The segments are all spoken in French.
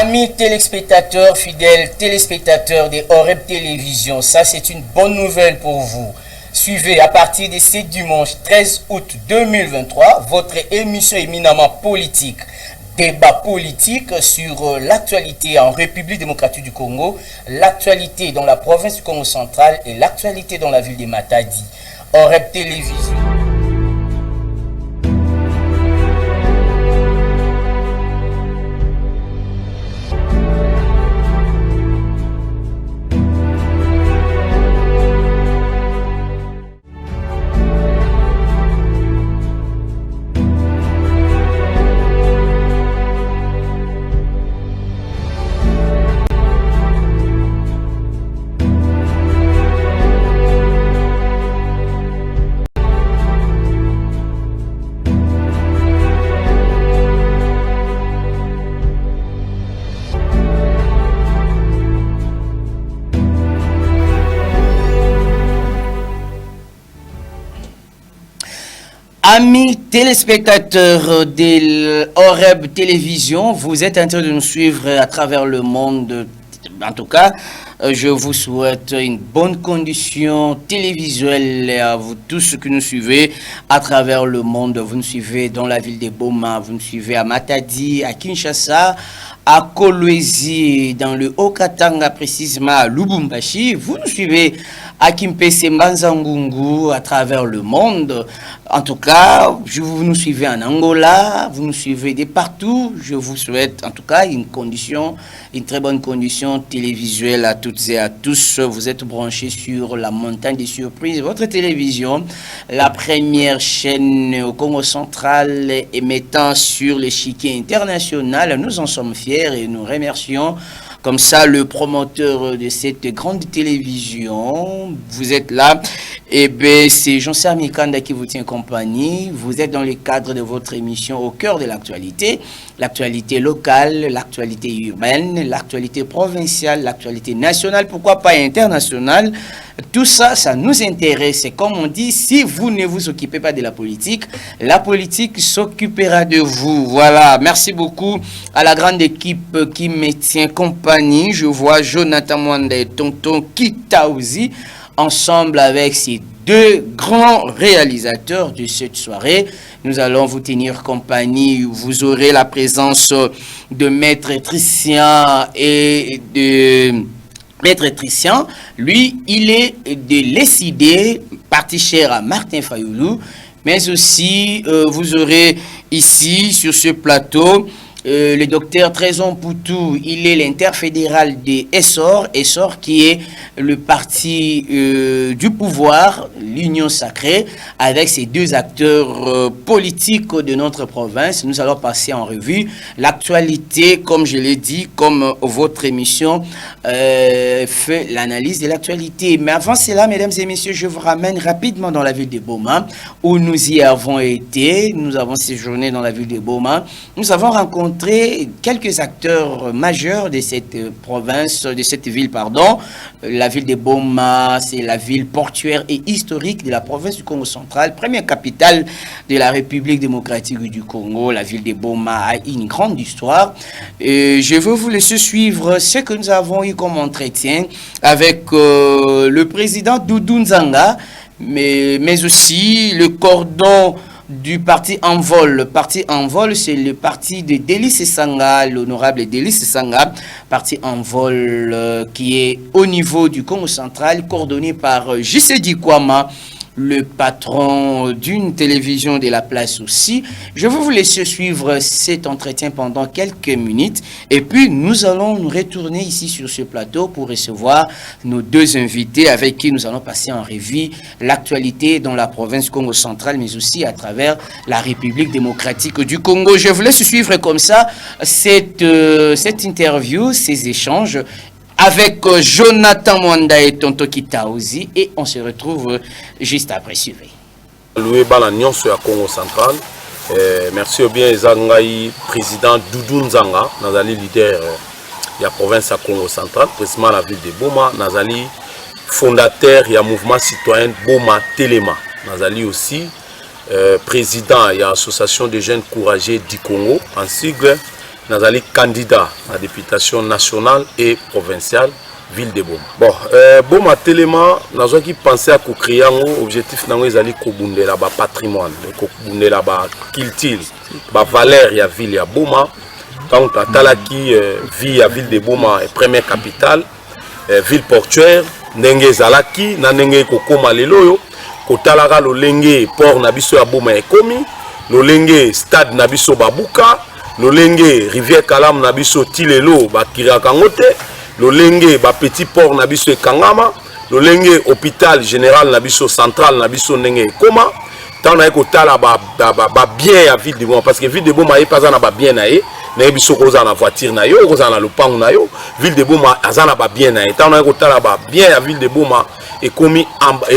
Amis téléspectateurs, fidèles téléspectateurs des Oreb Télévision, ça c'est une bonne nouvelle pour vous. Suivez à partir de ce dimanche 13 août 2023 votre émission éminemment politique. Débat politique sur l'actualité en République démocratique du Congo, l'actualité dans la province du Congo central et l'actualité dans la ville de Matadi. Oreb Télévision. Amis téléspectateurs de Oreb Télévision, vous êtes en train de nous suivre à travers le monde. En tout cas, je vous souhaite une bonne condition télévisuelle à vous tous qui nous suivez à travers le monde. Vous nous suivez dans la ville de Boma, vous nous suivez à Matadi, à Kinshasa, à Kolwezi, dans le Haut-Katanga, précisément à Lubumbashi. Vous nous suivez à Kimpese Mbanzangungu, à travers le monde. En tout cas, vous nous suivez en Angola, vous nous suivez de partout. Je vous souhaite en tout cas une très bonne condition télévisuelle à toutes et à tous. Vous êtes branchés sur la montagne des surprises, votre télévision, la première chaîne au Congo central émettant sur l'échiquier international. Nous en sommes fiers et nous remercions comme ça le promoteur de cette grande télévision. Vous êtes là, et bien c'est Jean-Serge Mikanda qui vous tient compagnie. Vous êtes dans le cadre de votre émission au cœur de l'actualité locale, l'actualité urbaine, l'actualité provinciale, l'actualité nationale, pourquoi pas internationale. Tout ça, ça nous intéresse. Et comme on dit, si vous ne vous occupez pas de la politique s'occupera de vous. Voilà, merci beaucoup à la grande équipe qui me tient compagnie. Je vois Jonathan Mwanda et Tonton Kitaouzi ensemble avec ces deux grands réalisateurs de cette soirée. Nous allons vous tenir compagnie. Vous aurez la présence de Maître Tricia et de... Maître Tricia, lui, il est de l'ESID, parti cher à Martin Fayoulou, mais aussi vous aurez ici sur ce plateau le docteur Trésor Poutou. Il est l'interfédéral de Essor qui est le parti du pouvoir, l'Union sacrée, avec ces deux acteurs politiques de notre province. Nous allons passer en revue l'actualité, comme je l'ai dit, comme votre émission fait l'analyse de l'actualité. Mais avant cela, mesdames et messieurs, je vous ramène rapidement dans la ville de Boma, où nous y avons été. Nous avons séjourné dans la ville de Boma. Nous avons rencontré quelques acteurs majeurs de cette province, de cette ville, pardon. La ville de Boma, c'est la ville portuaire et historique de la province du Congo central, première capitale de la République démocratique du Congo. La ville de Boma a une grande histoire. Et je veux vous laisser suivre ce que nous avons eu comme entretien avec le président Doudou Nzanga, mais aussi le cordon du parti Envol. Le parti Envol, c'est le parti de Délice Sanga, l'honorable Délice Sanga, parti Envol qui est au niveau du Congo central, coordonné par J.C. Dikwama, le patron d'une télévision de la place aussi. Je vais vous laisser suivre cet entretien pendant quelques minutes et puis nous allons nous retourner ici sur ce plateau pour recevoir nos deux invités avec qui nous allons passer en revue l'actualité dans la province Congo central mais aussi à travers la République démocratique du Congo. Je vous laisse suivre comme ça cette interview, ces échanges avec Jonathan Mwanda et Tonton Kitaouzi et on se retrouve juste après. Suivez. Loué Balagnon sur la Congo central. Merci bien Zangaï, président Doudou Nzanga, Nazali leader de la province à Congo central, précisément la ville de Boma, Nazali fondateur du mouvement citoyen Boma Telema, Nazali aussi président de l'association des jeunes courageux du Congo, en sigle nazali candidat à la députation nationale et provinciale ville de Boma. Bon, Boma Téléma, nous avons pensé à créer un objectif dans les alliés kobundela ba patrimoine, kobundela ba culture, ba valeur ya ville ya Boma. Donc talaki vie à ville de Boma est première capitale, ville portuaire, ndenge zalaki na ndenge kokoma lelo yo, kotalaka lolenge port na biso ya Boma ekomi, lolenge stade na biso babuka, lolenge rivière Kalam na biso tilelo bakiraka ngote. Lolenge ba petit port na biso ekangama, lolenge hôpital général na biso central na biso ndenge koma, tant na ekotala ba bien ya ville de Boma parce que ville de Boma pas na ba bien na ye, na biso koza na voiture na yo, koza na lopango na yo, ville de Boma azana ba bien na ye, tant na ekotala ba bien ya ville de Boma ekomi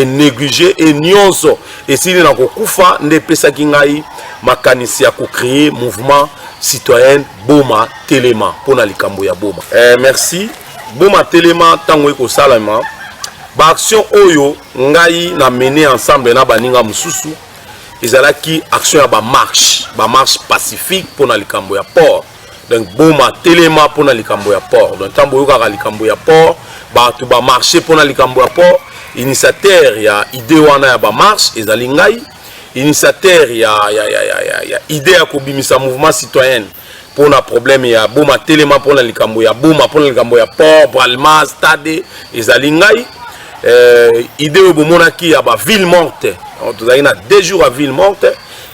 négligé et nyonso et sili na kokufa nde pesaki ngai makanisi ya ko créer mouvement citoyen Boma Téléma pour na likambo ya Boma. Merci. Boma Téléma tango eko salama ba action oyo ngai na mené ensemble na baninga mususu ezalaki action ya ba marche pacifique pour na likambo ya port. Donc Boma Téléma pour na likambo ya port. Donc tango yo ka likambo ya port ba tu ba marcher pour na likambo ya port. Initiateur ya idée wana ya ba marche ezali ngai. Initiateur ya idée ya kobimisa mouvement citoyen pour un problème ya Boma Téléma pour la likambo ya Boma pour la likambo ya port Bralma stade ezalingai idée au bomonaki ya ba ville morte tu zaki na 2 jours à ville morte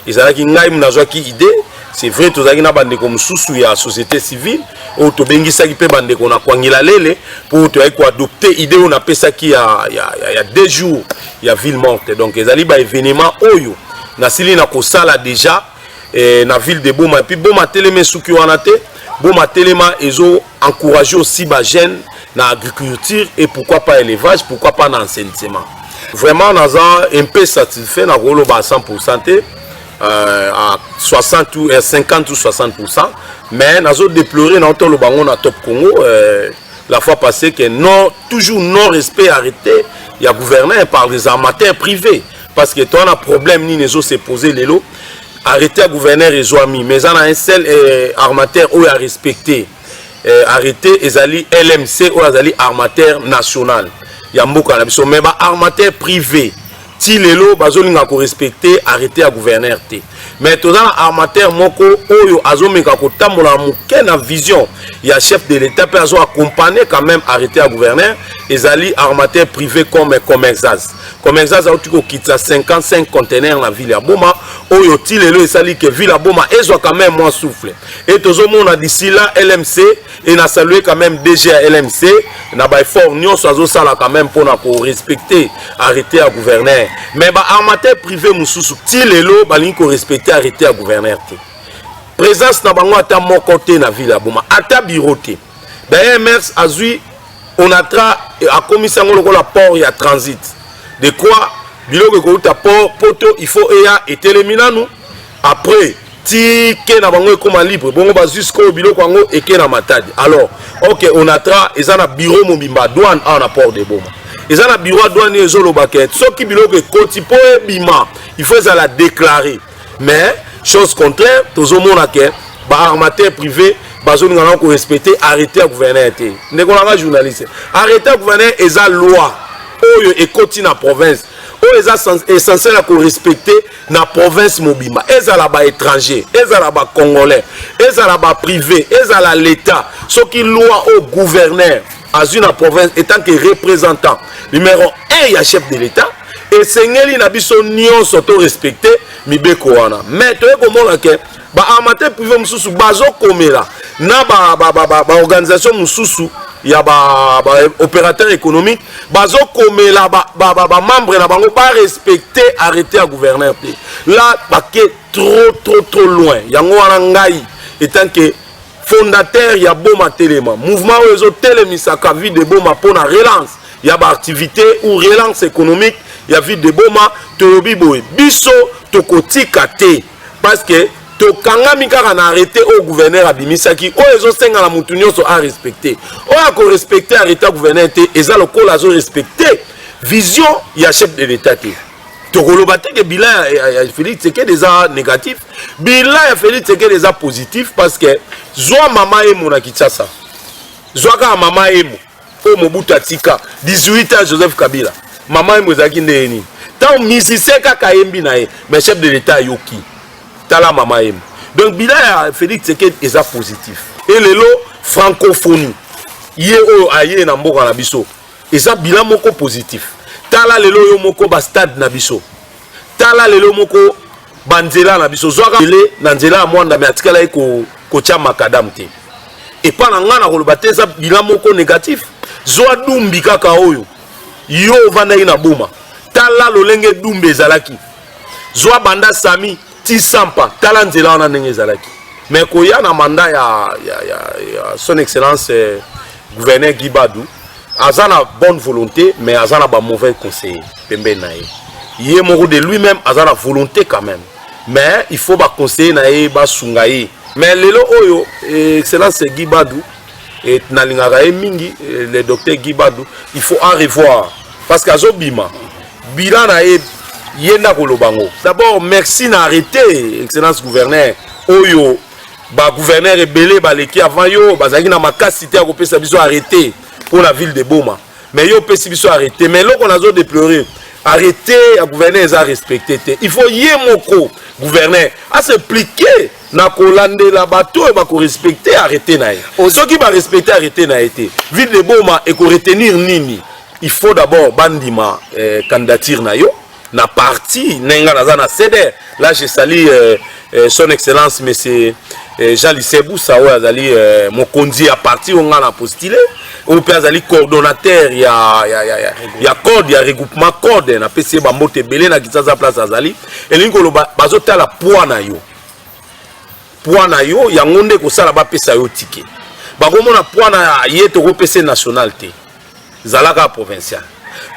ezalaki ngai mnazwaki idée c'est vrai tu zaki na bandeko mususu ya société civile ou to bengisaki pe bandeko na kwangila lele pour to ko adopter idée on a pesaki ya 2 jours ya ville morte donc ezali ba événement oyo na sili na kosala déjà na ville de Boma et puis Boma Téléma souki wana te Boma Téléma ezo encourager aussi ba jeunes na agriculture et pourquoi pas élevage pourquoi pas dans enseignement vraiment naza un peu satisfait na rolo ba 100% à 60 ou 50 ou 60% mais nazo déplorer na to lo bango na Top Congo la fois passée que non toujours non respect arrêté il y a gouverné par les armateurs privés parce que toi on a problème ni nezo se poser les lots arrêté à gouverneur et Zoami, mais on a un seul armateur où a respecté. Arrêté ezali LMC ou ezali armateur national. Yamboka na biso mais ba armateur privé. Ti lelo bazolinga ko respecter arrêté à gouverneur té. Mais tout ça armateur moko oyo azomeka ko tambola muke na vision. Il y a chef de l'état peut azo accompagner quand même arrêté à gouverneur ezali armateur privé comme Exas. Comme Exas a tout quitter 55 conteneurs dans ville ya Boma oyo ti lelo esali que ville ya Boma ezo quand même moins souffle. Et tout le monde a d'ici là LMC et na salué quand même DG à LMC na ba effort nyonso azo sala quand même pour na ko respecter arrêté à gouverneur. Mais ba armateur privé mususu ti lelo balingi ko respecter arrêté à gouverneur té. Présence na bango ata mon côté na ville ya Boma ata biroté. D'ailleurs Mers azui on a à commission la port et à transit. De quoi biloko ko ta port poto il faut et télémina nous après ti ke na bango comme libre bongo ba jusqu'au biloko ngo et ke na matadi. Alors OK on a et na bureau mobimba douane en port de Boma. Et na bureau douane ezolo baket so ki biloko koti po bima il faut ça la déclarer. Mais chose contraire tozomona ke ba armateur privé bazoni ngana ko respecter arrêté à gouverneur té ndeko na journaliste arrêté à gouverneur eza loi oyo ekoti na province oyo eza essentiel à ko respecter na province mobimba ezala ba étranger ezala ba congolais ezala ba privé ezala l'état soki loi au gouverneur azu na province étant que représentant numéro 1 ya chef de l'état et sengeli na biso nyonso to respecter mibeko wana mais to ekomona ke ba amateur privé mususu bazo komela na ba organisation mususu ya ba opérateur économique bazo komela ba membre na bango pas respecter arrêté à gouverneur là baké trop loin yango wana ngai étant que fondateur ya Boma Téléma mouvement oyo télémisaka vie de Boma pour la relance ya ba activité ou relance économique ya vie de Boma tolobi boy biso tokotika te parce que tokangami kaka na arrêté au gouverneur abimisaki o ezosenga na mutu nyonso a respecter o ako respecter arrêté au gouverneur te eza lokola zo respecter vision ya chef de l'état te tokoloba te que bilan ya Félix Tshisekedi déjà négatif, bilan ya Félix Tshisekedi déjà positif parce que zwa mama emo na Kinshasa, zwa ka mama emo o Mobutu atika 18 ans Joseph Kabila, mama emo ezaki ndeni tant musicien kaka yembi na ye mais chef de l'état yoki tala mama emo. Donc bilan ya Félix Tshisekedi déjà positif et lelo francophonie ye o aye na mboka na biso eza bilan moko positif. Tala lelo yo moko ba stade na biso, tala lelo moko banzela na biso zwaka le na nzela mwanda me atikala ko tia makadam te et pas na ngana koloba te eza bilan moko négatif. Zwa dumbi kaka oyo yo vandaki na boma, tala lolenge dumbi ezalaki, zwa banda sami ti sampa tala nzela wana ndenge ezalaki. Mais koya na manda ya son excellence gouverneur Guy Badou azana bonne volonté mais azana ba mauvais conseiller pembe na ye. Yé moko de lui-même azana volonté quand même mais il faut ba conseiller na ye ba sunga ye. Mais lelo oyo excellence Guy Badou et nalingaka ye mingi le docteur Guy Badou il faut en revoir parce que azobima bilan na ye yenda kolobango. D'abord merci na arrêté excellence gouverneur oyo ba gouverneur rebelle ba leki avant yo bazaki na makasi te akopesa biso arrêté pour la ville de Boma. Mais yo pesi biso arrêté. Mais là qu'on a besoin de pleurer. Arrêter à gouverner et à respecter. Il faut y moko gouverner à s'impliquer na kolande la bateau et ba ko respecter arrêter na. Ceux qui va respecter arrêter na été. Ville de Boma et ko retenir nini. Il faut d'abord bandima candidature na yo na parti nenga na zana ceder. Là je salue son excellence monsieur Jean Lissebou Sawa azali mon conduit à partir on a postulé ou peut azali coordonnateur ya code ya regroupement code na PC bambote belé na Kinshasa place azali et lingolo bazota la poids na yo ya ngonde ko sala ba pesa yo ticket ba komona poids na yeto ko PC national te zalaka provincial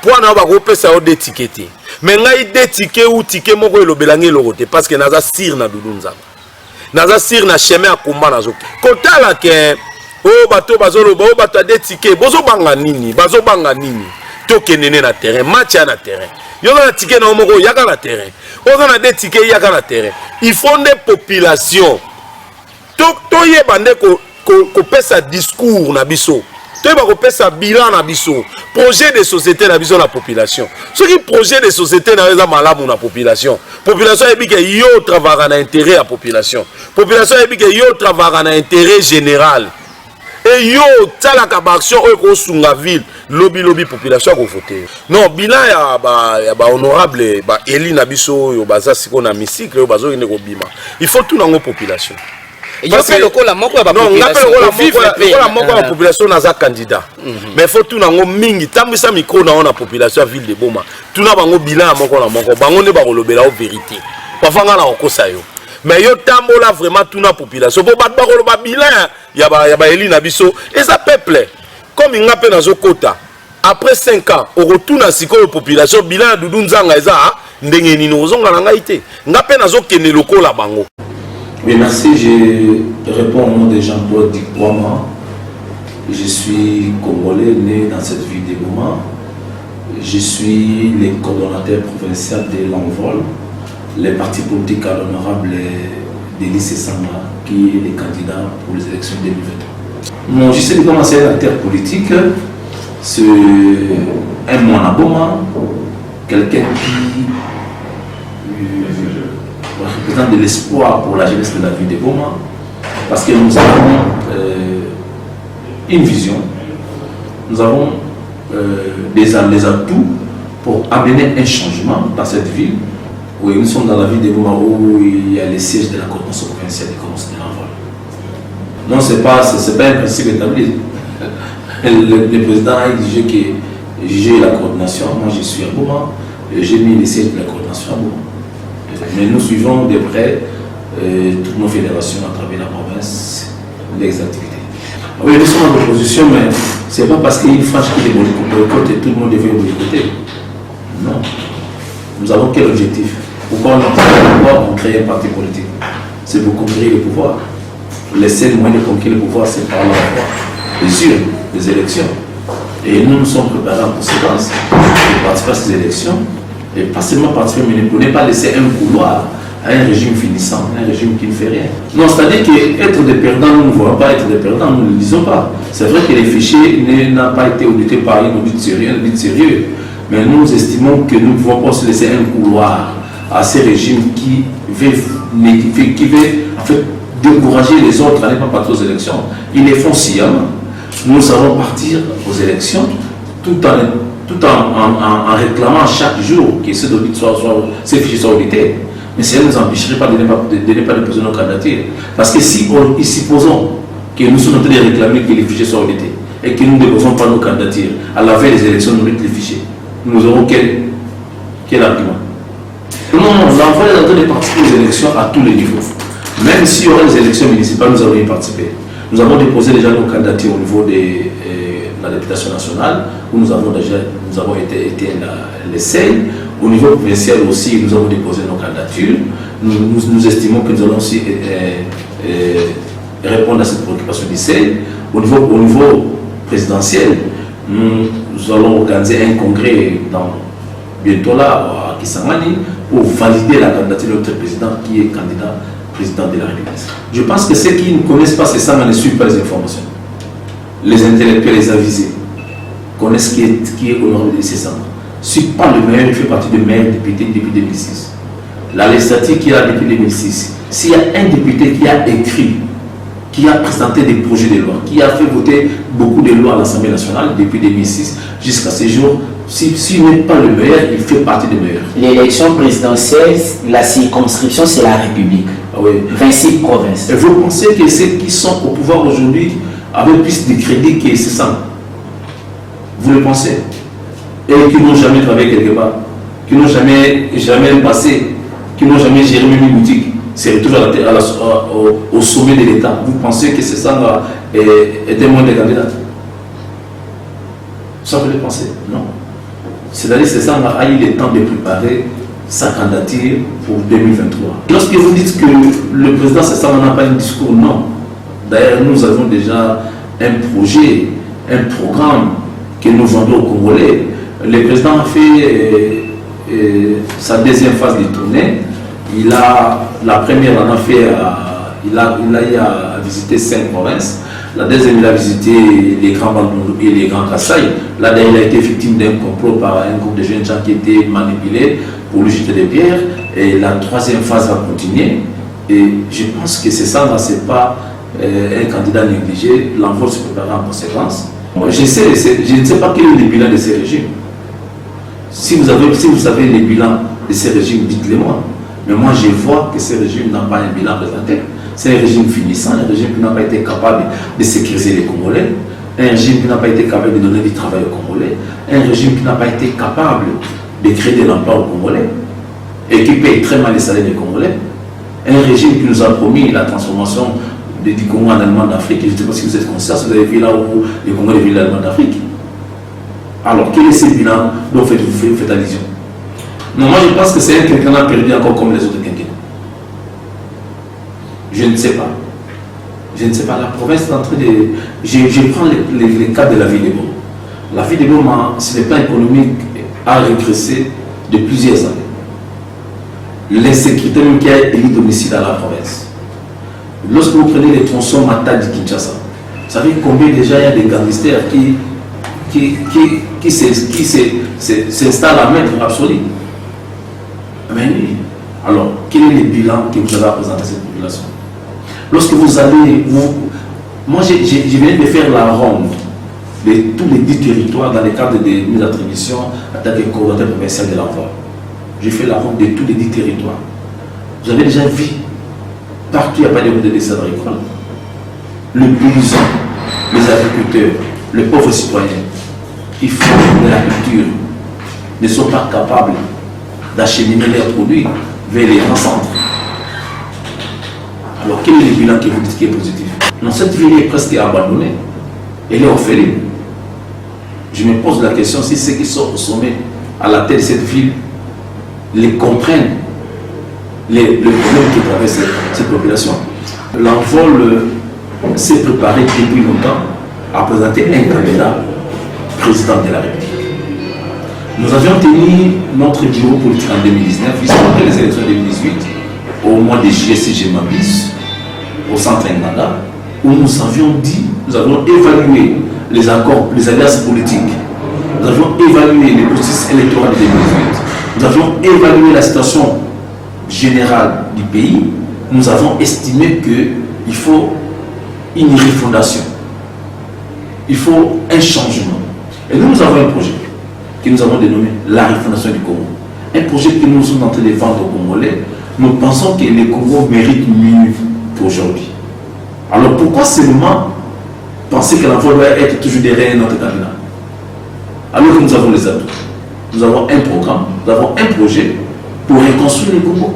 poids na ba ko pesa yo de ticket mais ngai de ticket ou ticket moko elobelangi lokote parce que naza sir na Dudunza naza sir na chemin à combat nazo kotala ke o bato bazoloba o bato de ticket bozo banga nini to kenene na terrain match na terrain yo na ticket na moko yaka na terrain o na de ticket yaka na terrain il faut des populations to yebande ko pesa discours na biso to ba ko pesa bilan na biso projet de société na biso na population ce qui projet de société na eza malamu na population ebi ke yo travailler na intérêt à population ebi ke yo travailler na intérêt général et yo tala ka action o ko sunga ville lobby population ko voter non bilan ya ba honorable ba eli na biso yo baza siko na musique yo bazo ine ko bima il faut tout nango population. Parce que la population n'a pas candidat. Mais il faut tout nango mingi tambisa micro na population ville de Boma. Tout na bango bilan moko na moko bango ne ba kolobela vérité. Pafanga na okosa yo. Mais yo tambola vraiment tout na population. Bo bat ba koloba bilan ya ba eli na biso et ça peuple comme ngape na zo kota. Après 5 ans, on retourne à la population bilan Doudou Nzanga eza ndenge nini ozonga na ngai te. Ngape na zo kene loko la bango. Oui, merci. Je réponds au nom de Jean-Claude Dikwama. Je suis congolais, né dans cette ville de Boma. Je suis le coordonnateur provincial de l'Envol, les partis politiques à l'honorable Denis Sanga, qui est le candidat pour les élections 2023. Bon, je sais comment c'est un acteur politique. C'est un moine à Boma, quelqu'un qui représente de l'espoir pour la jeunesse de la ville de Boma, parce que nous avons une vision, nous avons les atouts pour amener un changement dans cette ville. Oui, nous sommes dans la ville de Boma où il y a les sièges de la coordination provinciale des commerces de l'Envol. Non, ce n'est pas un principe établi. Le président a dit que j'ai la coordination, moi je suis à Boma, j'ai mis les sièges de la coordination à Boma. Mais nous suivons de près toutes nos fédérations à travers la province, les activités. Oui, nous sommes en opposition, mais ce n'est pas parce qu'il franchit les boycotts et tout le monde devait boycotter. Non. Nous avons quel objectif? Pourquoi on crée un parti politique? C'est pour conquérir le pouvoir. Le seul moyen de conquérir le pouvoir, c'est par la voie des urnes, des élections. Et nous nous sommes préparés en conséquence pour participer à ces élections Et pas seulement participer, mais ne prenez pas laisser un couloir à un régime finissant, un régime qui ne fait rien. Non, c'est-à-dire qu'être des perdants, nous ne voyons pas être des perdants, nous ne le disons pas. C'est vrai que les fichiers n'ont pas été audités par une audit sérieux, mais nous estimons que nous ne pouvons pas se laisser un couloir à ces régimes qui veulent en fait, décourager les autres à ne pas partir aux élections. Ils les font sciemment. Nous allons partir aux élections tout en réclamant chaque jour que ces fichiers soient audités. Mais cela ne nous empêcherait pas de ne pas déposer nos candidatures. Parce que si supposons que nous sommes en train de réclamer que les fichiers soient audités et que nous ne déposons pas nos candidatures, à la veille des élections, nous mettons les fichiers, nous aurons quel argument? Non, l'envoi est en train de participer aux élections à tous les niveaux. Même s'il y aura des élections municipales, nous allons y participer. Nous avons déposé déjà nos candidatures au niveau de la députation nationale, où nous avons été l'essai. Au niveau provincial aussi, nous avons déposé nos candidatures. Nous estimons que nous allons aussi répondre à cette préoccupation d'essai. Au niveau présidentiel, nous allons organiser un congrès bientôt là, à Kisangani, pour valider la candidature de notre président qui est candidat président de la République. Je pense que ceux qui ne connaissent pas ces Sangha ne suivent pas les informations. Les intellectuels, les avisés, connaissent qui est honorable de ces Sangha. Je ne suis pas le meilleur, il fait partie des meilleurs députés depuis 2006. La législature qui est là depuis 2006, s'il y a un député qui a écrit, qui a présenté des projets de loi, qui a fait voter beaucoup de lois à l'Assemblée nationale depuis 2006 jusqu'à ce jour, s'il n'est pas le meilleur, il fait partie des meilleurs. L'élection présidentielle, la circonscription, c'est la République. Ah oui. 26 provinces. Et vous pensez que ceux qui sont au pouvoir aujourd'hui avaient plus de crédit que ces Sangha? Vous le pensez? Et qui n'ont jamais travaillé quelque part, qui n'ont jamais passé, qui n'ont jamais géré même une boutique, c'est toujours au sommet de l'État. Vous pensez que ces Sangha étaient moins des candidats? Ça vous le pensez? Non. C'est-à-dire que ces Sangha a eu le temps de préparer sa candidature pour 2023. Lorsque vous dites que le président Sangha n'a pas un discours, non. D'ailleurs, nous avons déjà un projet, un programme que nous vendons aux Congolais. Le président a fait sa deuxième phase de tournée. La première, on a fait, il a eu à visiter 5 provinces. La deuxième, il a visité les Grands Bandundu et les Grands Kassai. Là, il a été victime d'un complot par un groupe de jeunes gens qui étaient manipulés pour lui jeter des pierres. Et la troisième phase va continuer. Et je pense que c'est ça, ce n'est pas un candidat négligé. L'envol se préparera en conséquence. Je ne sais pas quel est le bilan de ces régimes. Si vous savez les bilans de ces régimes, dites-le-moi. Mais moi, je vois que ces régimes n'ont pas un bilan présenté. C'est un régime finissant, un régime qui n'a pas été capable de sécuriser les Congolais, un régime qui n'a pas été capable de donner du travail aux Congolais, un régime qui n'a pas été capable de créer de l'emploi aux Congolais et qui paye très mal les salaires des Congolais, un régime qui nous a promis la transformation du Congo en Allemagne d'Afrique. Je ne sais pas si vous êtes conscient, vous avez vu là où les Congolais vivent l'Allemagne d'Afrique. Alors, quel est ce bilan dont vous faites allusion? Non, moi je pense que c'est un quinquennat perdu encore comme les autres quinquennats. Je ne sais pas. Je ne sais pas. La province est en train de... Je prends les cas de la ville de Goma. La ville de Goma, sur le plan économique, a régressé de plusieurs années. L'insécurité même qui a élu domicile à la province. Lorsque vous prenez les tronçons Mata de Kinshasa, vous savez combien déjà il y a des gangsters qui s'installent à mettre absolu. Mais oui. Alors, quel est le bilan que vous avez à présenter à cette population? Lorsque vous allez, moi je viens de faire la ronde de tous les 10 territoires dans le cadre de mes attributions en tant que coordonnateur provincial de l'emploi. J'ai fait la ronde de tous les 10 territoires. Vous avez déjà vu, partout il n'y a pas de route de dessin agricole. Le paysan, les agriculteurs, les pauvres citoyens qui font de l'agriculture ne sont pas capables d'acheminer leurs produits vers les grands centres. Alors quel est le bilan que vous dites qui est positif? Non, cette ville est presque abandonnée. Elle est orpheline. Je me pose la question si ceux qui sont au sommet, à la tête de cette ville, les comprennent, le problème qui traverse cette population. L'envol s'est préparé depuis longtemps à présenter un candidat président de la République. Nous avions tenu notre bureau politique en 2019, juste après les élections de 2018, au mois de juillet, si je m'abuse, au centre Nganda, où nous avions dit, nous avons évalué les accords, les alliances politiques, nous avions évalué les processus électoraux de 2018, nous avions évalué la situation générale du pays, nous avons estimé qu'il faut une refondation, il faut un changement. Et nous avons un projet que nous avons dénommé la refondation du Congo. Un projet que nous sommes en train de vendre aux Congolais. Nous pensons que le Congo mérite mieux qu'aujourd'hui. Alors pourquoi seulement penser que l'enfant doit être toujours derrière notre candidat? Alors que nous avons les atouts. Nous avons un programme, nous avons un projet pour reconstruire le Congo,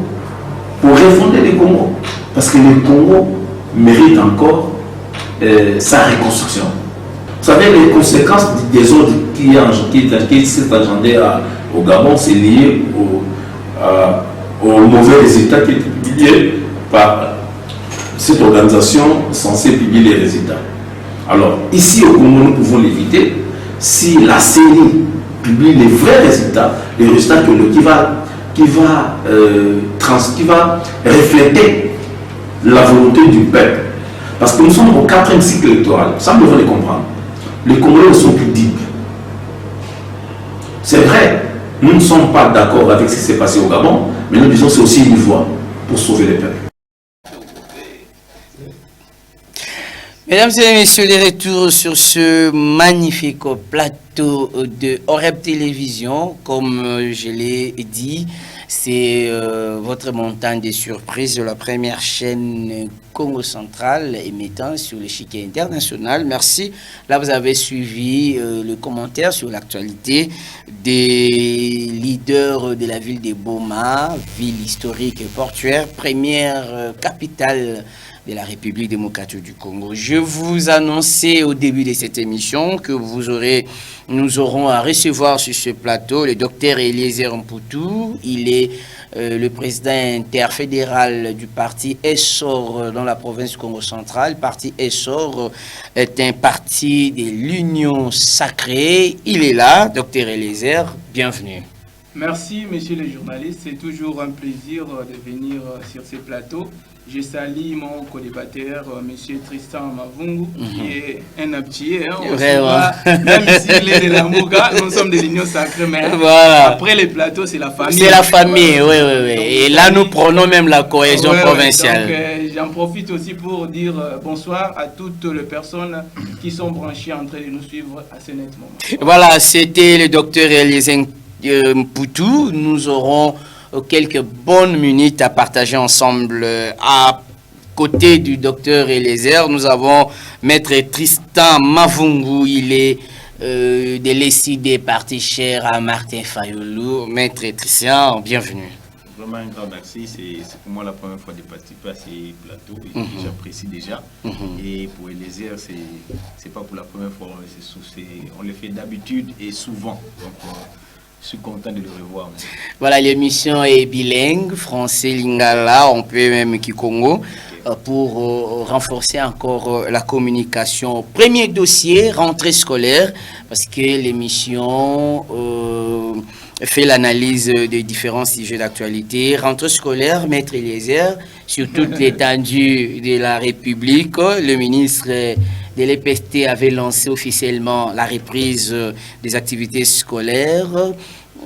pour refonder le Congo. Parce que le Congo mérite encore sa reconstruction. Vous savez, les conséquences des désordre qui s'est engendré au Gabon, c'est lié au mauvais résultat qui est publié par cette organisation censée publier les résultats. Alors, ici au Congo, nous pouvons l'éviter si la CENI publie les vrais résultats, les résultats qui va refléter la volonté du peuple. Parce que nous sommes au 4e cycle électoral, ça nous devons le comprendre. Les Congolais ne sont plus dupes. C'est vrai, nous ne sommes pas d'accord avec ce qui s'est passé au Gabon, mais nous disons que c'est aussi une voie pour sauver les peuples. Mesdames et messieurs, de retour sur ce magnifique plateau de Oreb Télévision. Comme je l'ai dit, c'est votre montagne de surprises de la première chaîne Congo Central émettant sur l'échiquier international. Merci. Là, vous avez suivi le commentaire sur l'actualité des leaders de la ville de Boma, ville historique et portuaire, première capitale de la République démocratique du Congo. Je vous annonçais au début de cette émission que nous aurons à recevoir sur ce plateau le docteur Eliezer Mputu. Il est le président interfédéral du parti ESSOR dans la province du Congo central. Le parti ESSOR est un parti de l'Union sacrée. Il est là, docteur Eliezer, bienvenue. Merci, messieurs les journalistes. C'est toujours un plaisir de venir sur ces plateaux. Je salue mon co-débatteur, M. Tristan Mavungu, qui est un aptier. Même s'il est de la Mouga, nous sommes de l'Union sacrée, mais voilà. Après les plateaux, c'est la famille. C'est la famille, oui. Donc, et là, nous prenons même la cohésion provinciale. Donc, j'en profite aussi pour dire bonsoir à toutes les personnes qui sont branchées en train de nous suivre à ce net moment. Voilà, c'était le docteur Eliezer Mputu. Nous aurons quelques bonnes minutes à partager ensemble. À côté du docteur Eliezer, nous avons maître Tristan Mavungu. Il est de l'ECD parti cher à Martin Fayulu. Maître Tristan, bienvenue. Vraiment un grand merci. C'est pour moi la première fois de participer à ces plateaux. J'apprécie déjà. Et pour Eliezer, c'est pas pour la première fois. On le fait d'habitude et souvent. Donc, je suis content de le revoir. Voilà, l'émission est bilingue, français, lingala, on peut même Kikongo, pour renforcer encore la communication. Premier dossier, rentrée scolaire, parce que l'émission fait l'analyse des différents sujets d'actualité. Rentrée scolaire, maître Eliezer, sur toute l'étendue de la République, le ministre de l'EPST avait lancé officiellement la reprise des activités scolaires.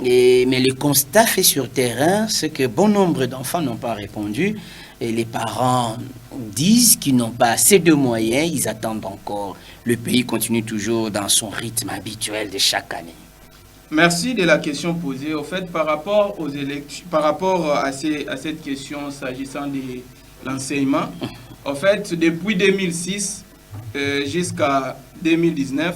Mais le constat fait sur terrain, c'est que bon nombre d'enfants n'ont pas répondu. Et les parents disent qu'ils n'ont pas assez de moyens, ils attendent encore. Le pays continue toujours dans son rythme habituel de chaque année. Merci de la question posée. Au fait, par rapport aux élections, par rapport à cette question s'agissant de l'enseignement, en fait, depuis 2006 jusqu'à 2019,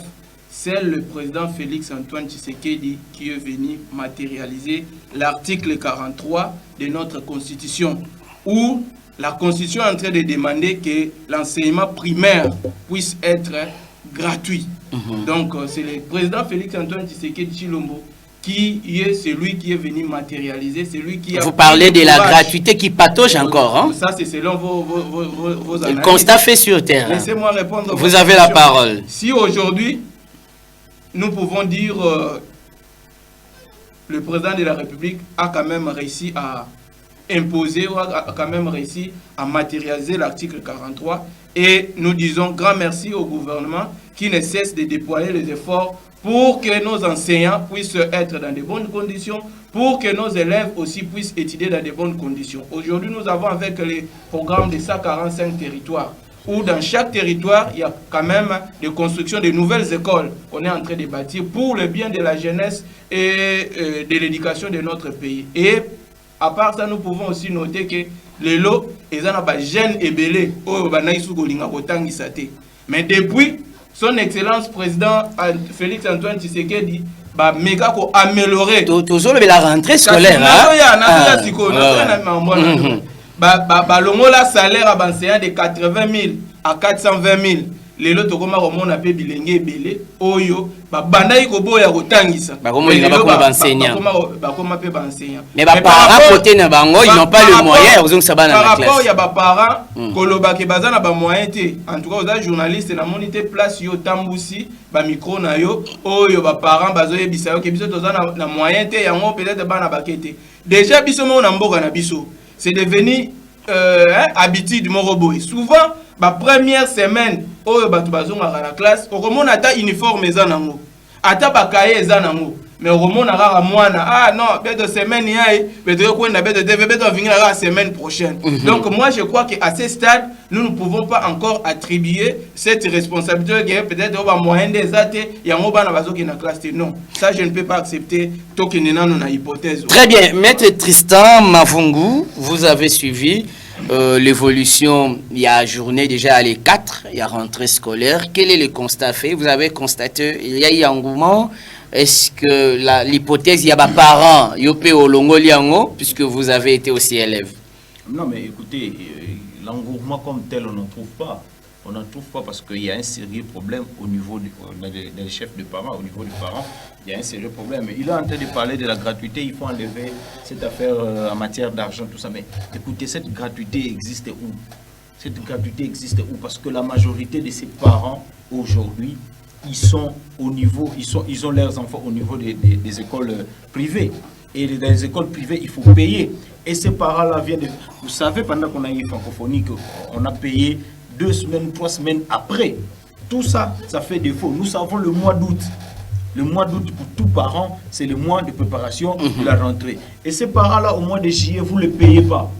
c'est le président Félix Antoine Tshisekedi qui est venu matérialiser l'article 43 de notre Constitution, où la Constitution est en train de demander que l'enseignement primaire puisse être gratuit. Donc, c'est le président Félix Antoine Tshisekedi Chilombo qui est celui qui est venu matérialiser, celui qui a... Vous parlez de la gratuité qui patauge encore, hein? Ça, c'est selon vos analyses. Le constat fait sur terre. Laissez-moi répondre. Vous avez la parole. Si aujourd'hui, nous pouvons dire le président de la République a quand même réussi à imposer ou a quand même réussi à matérialiser l'article 43. Et nous disons grand merci au gouvernement qui ne cesse de déployer les efforts pour que nos enseignants puissent être dans de bonnes conditions, pour que nos élèves aussi puissent étudier dans de bonnes conditions. Aujourd'hui, nous avons avec les programmes de 145 territoires, où dans chaque territoire, il y a quand même des constructions de nouvelles écoles qu'on est en train de bâtir pour le bien de la jeunesse et de l'éducation de notre pays. Et à part ça, nous pouvons aussi noter que les lots, ils ont des jeunes et belés, mais depuis son excellence président Félix Antoine Tshisekedi, méga ko améliorer toujours la rentrée scolaire longola salaire à enseignant de 80 000 à 420 000. Les lots tokoma romona pe bilenge belé oyo bandai ko boya kotangisa mais parents côté na bango ils n'ont pas le moyen aux ça ba na classe. Par rapport ya ba parents koloba ke bazana ba moyen té, en tout cas aux journalistes na monité place yo tambusi ba micro na yo oyo ba parents bazoye bisayo ke biso tozana na moyen té yango peut-être ba na bakete déjà biso mo na mboka na biso c'est devenu habitude moko boy. Souvent la première semaine oyo batu bazonga la classe okomona ata uniforme eza nango ata bakaye eza nango mais okomona kaka mwana non beto semaine yae beto kwenda beto deve beto venir la semaine prochaine. Donc moi je crois que à ce stade nous ne pouvons pas encore attribuer cette responsabilité que peut-être au moyen des athées yango bana bazoki na classe. Non, ça je ne peux pas accepter tokenena na hypothèse. Très bien, maître Tristan Mavungu, vous avez suivi l'évolution, il y a journée déjà à les 4, il y a rentrée scolaire. Quel est le constat fait? Vous avez constaté, il y a eu engouement. Est-ce que l'hypothèse, il y a des parents, yopé au longo liango, puisque vous avez été aussi élève? Non, mais écoutez, l'engouement comme tel, on n'en trouve pas. On n'en trouve pas parce qu'il y a un sérieux problème au niveau des chefs de parents, au niveau des parents. Il y a un sérieux problème. Il est en train de parler de la gratuité, il faut enlever cette affaire en matière d'argent, tout ça. Mais écoutez, cette gratuité existe où? Cette gratuité existe où? Parce que la majorité de ces parents, aujourd'hui, ils sont au niveau, ils ont leurs enfants au niveau des écoles privées. Et dans les écoles privées, il faut payer. Et ces parents-là viennent de... Vous savez, pendant qu'on a eu francophonie, on a payé 2 semaines, 3 semaines après. Tout ça, ça fait défaut. Nous savons le mois d'août. Le mois d'août, pour tous parents, c'est le mois de préparation de la rentrée. Et ces parents-là, au mois de juillet, vous ne les payez pas.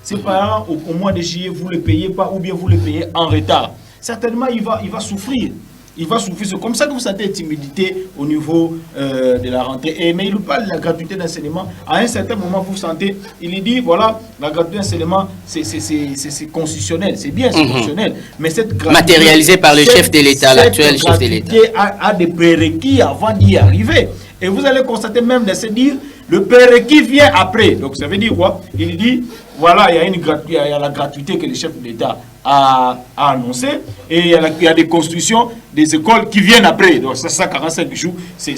Ces parents, au mois de juillet, vous ne les payez pas ou bien vous les payez en retard. Certainement, il va souffrir. Il va souffrir. C'est comme ça que vous sentez timidité au niveau de la rentrée. Mais il parle de la gratuité d'enseignement. À un certain moment, vous sentez, il dit, voilà, la gratuité d'enseignement, c'est constitutionnel. C'est bien, c'est constitutionnel. Mais cette gratuité... Matérialisée par le chef de l'État, l'actuel chef de l'État. A des prérequis avant d'y arriver. Et vous allez constater même de se dire, le prérequis vient après. Donc ça veut dire quoi? Il dit, voilà, il y a la gratuité que le chef de l'État a annoncé et il y a des constructions des écoles qui viennent après. Donc ça 45 jours, c'est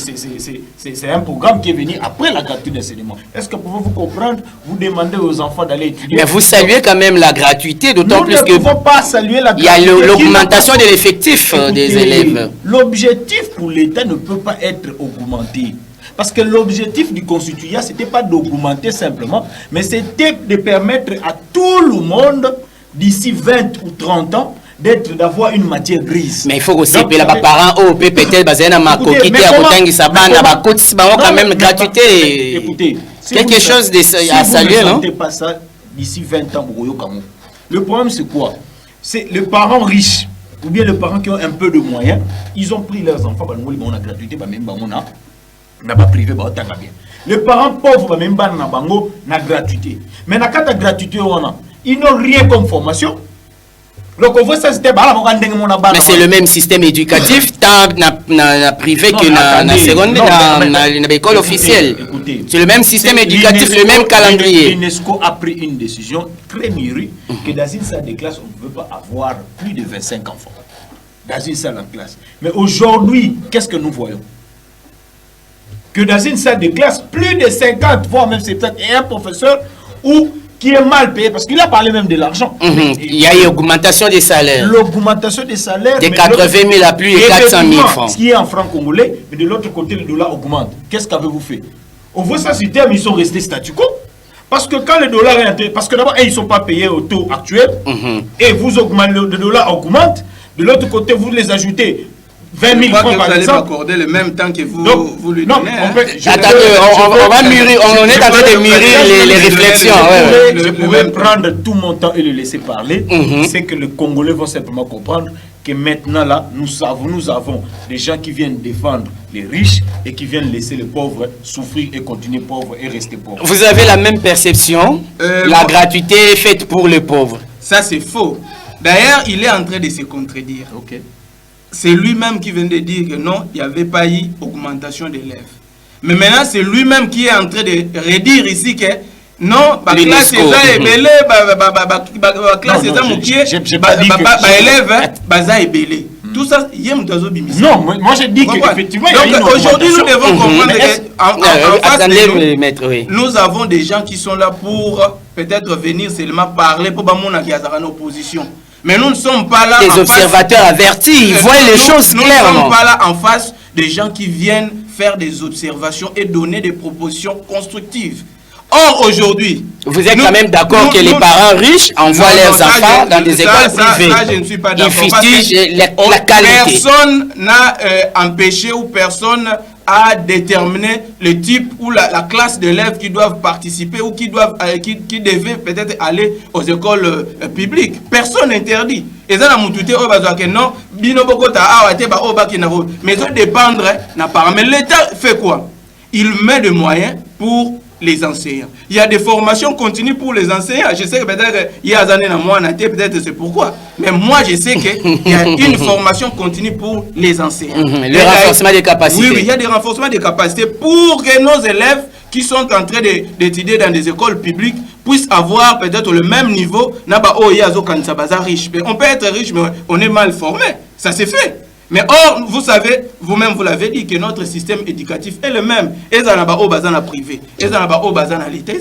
un programme qui est venu après la gratuité d'enseignement. Est-ce que pouvez-vous comprendre? Vous demandez aux enfants d'aller étudier. Mais vous saluez quand même la gratuité, d'autant plus que... Nous ne pouvons pas saluer la gratuité. Il y a l'augmentation de l'effectif des élèves. L'objectif pour l'État ne peut pas être augmenté. Parce que l'objectif du constituant, ce n'était pas d'augmenter simplement, mais c'était de permettre à tout le monde, d'ici 20 ou 30 ans, d'avoir une matière grise. Mais il faut aussi que les parents peut-être quand même gratuité. Écoutez, si quelque chose à saluer, non? Pas ça d'ici 20 ans. Le problème, c'est quoi? C'est les parents riches, ou bien les parents qui ont un peu de moyens, ils ont pris leurs enfants, on a gratuité, n'a pas privé, les parents pauvres, même pas na gratuité. Mais na carte gratuité, ils n'ont rien comme formation. Mais c'est le même système éducatif, tant na privé que na secondaire, na l'école officielle. C'est le même système éducatif, le même calendrier. L'UNESCO a pris une décision très mûrie que dans une salle de classe, on ne peut pas avoir plus de 25 enfants. Dans une salle de classe. Mais aujourd'hui, qu'est-ce que nous voyons? Que dans une salle de classe, plus de 50, voire même 70, et un professeur qui est mal payé, parce qu'il a parlé même de l'argent. Il y a une augmentation des salaires. L'augmentation des salaires. De 80 000 à plus de 400 000 francs. Ce qui est en francs congolais, mais de l'autre côté, le dollar augmente. Qu'est-ce qu'avez-vous fait? On voit ça sur terme, ils sont restés statu quo. Parce que quand le dollar est entré, parce que d'abord, ils ne sont pas payés au taux actuel, et vous augmentez, le dollar augmente, de l'autre côté, vous les ajoutez 20 000 francs par exemple. Vous allez m'accorder le même temps que vous lui donnez. Attendez, on va mûrir, on est en train de mûrir les réflexions. Je pourrais prendre tout mon temps et le laisser parler. C'est que les Congolais vont simplement comprendre que maintenant là, nous avons des gens qui viennent défendre les riches et qui viennent laisser les pauvres souffrir et continuer pauvres et rester pauvres. Vous avez la même perception, la gratuité est faite pour les pauvres. Ça c'est faux. D'ailleurs, il est en train de se contredire. C'est lui-même qui vient de dire que non, il n'y avait pas eu augmentation d'élèves. Mais maintenant, c'est lui-même qui est en train de redire ici que non, la classe est belée, la classe est moquée, élève, baza est belé. Tout ça, il y a non, moi je dis qu'effectivement, donc aujourd'hui, nous devons comprendre qu'en face de nous, nous avons des gens qui sont là pour peut-être venir seulement parler pour Bamona qui a une opposition. Mais nous ne sommes pas là. Les observateurs avertis, ils voient les choses clairement. Nous ne sommes pas là en face des gens qui viennent faire des observations et donner des propositions constructives. Or, aujourd'hui... Vous êtes quand même d'accord que les parents riches envoient leurs enfants dans des écoles privées. Ça, je ne suis pas d'accord. Ils fustigent la qualité. Personne n'a empêché ou personne a déterminé le type ou la classe d'élèves qui doivent participer ou qui devaient peut-être aller aux écoles publiques. Personne n'interdit. Et ça, non, mais ça dépendre. Mais l'État fait quoi? Il met des moyens pour les enseignants. Il y a des formations continues pour les enseignants. Je sais que peut-être il y a des années, peut-être c'est pourquoi. Mais moi, je sais qu'il y a une formation continue pour les enseignants. Le renforcement des capacités. Oui, il y a des renforcements des capacités pour que nos élèves qui sont en train d'étudier dans des écoles publiques puissent avoir peut-être le même niveau. On peut être riche, mais on est mal formé. Ça c'est fait. Mais or, vous savez, vous-même vous l'avez dit, que notre système éducatif est le même. Et ça n'a pas au bazar privé, et ça n'a pas au bazar l'État.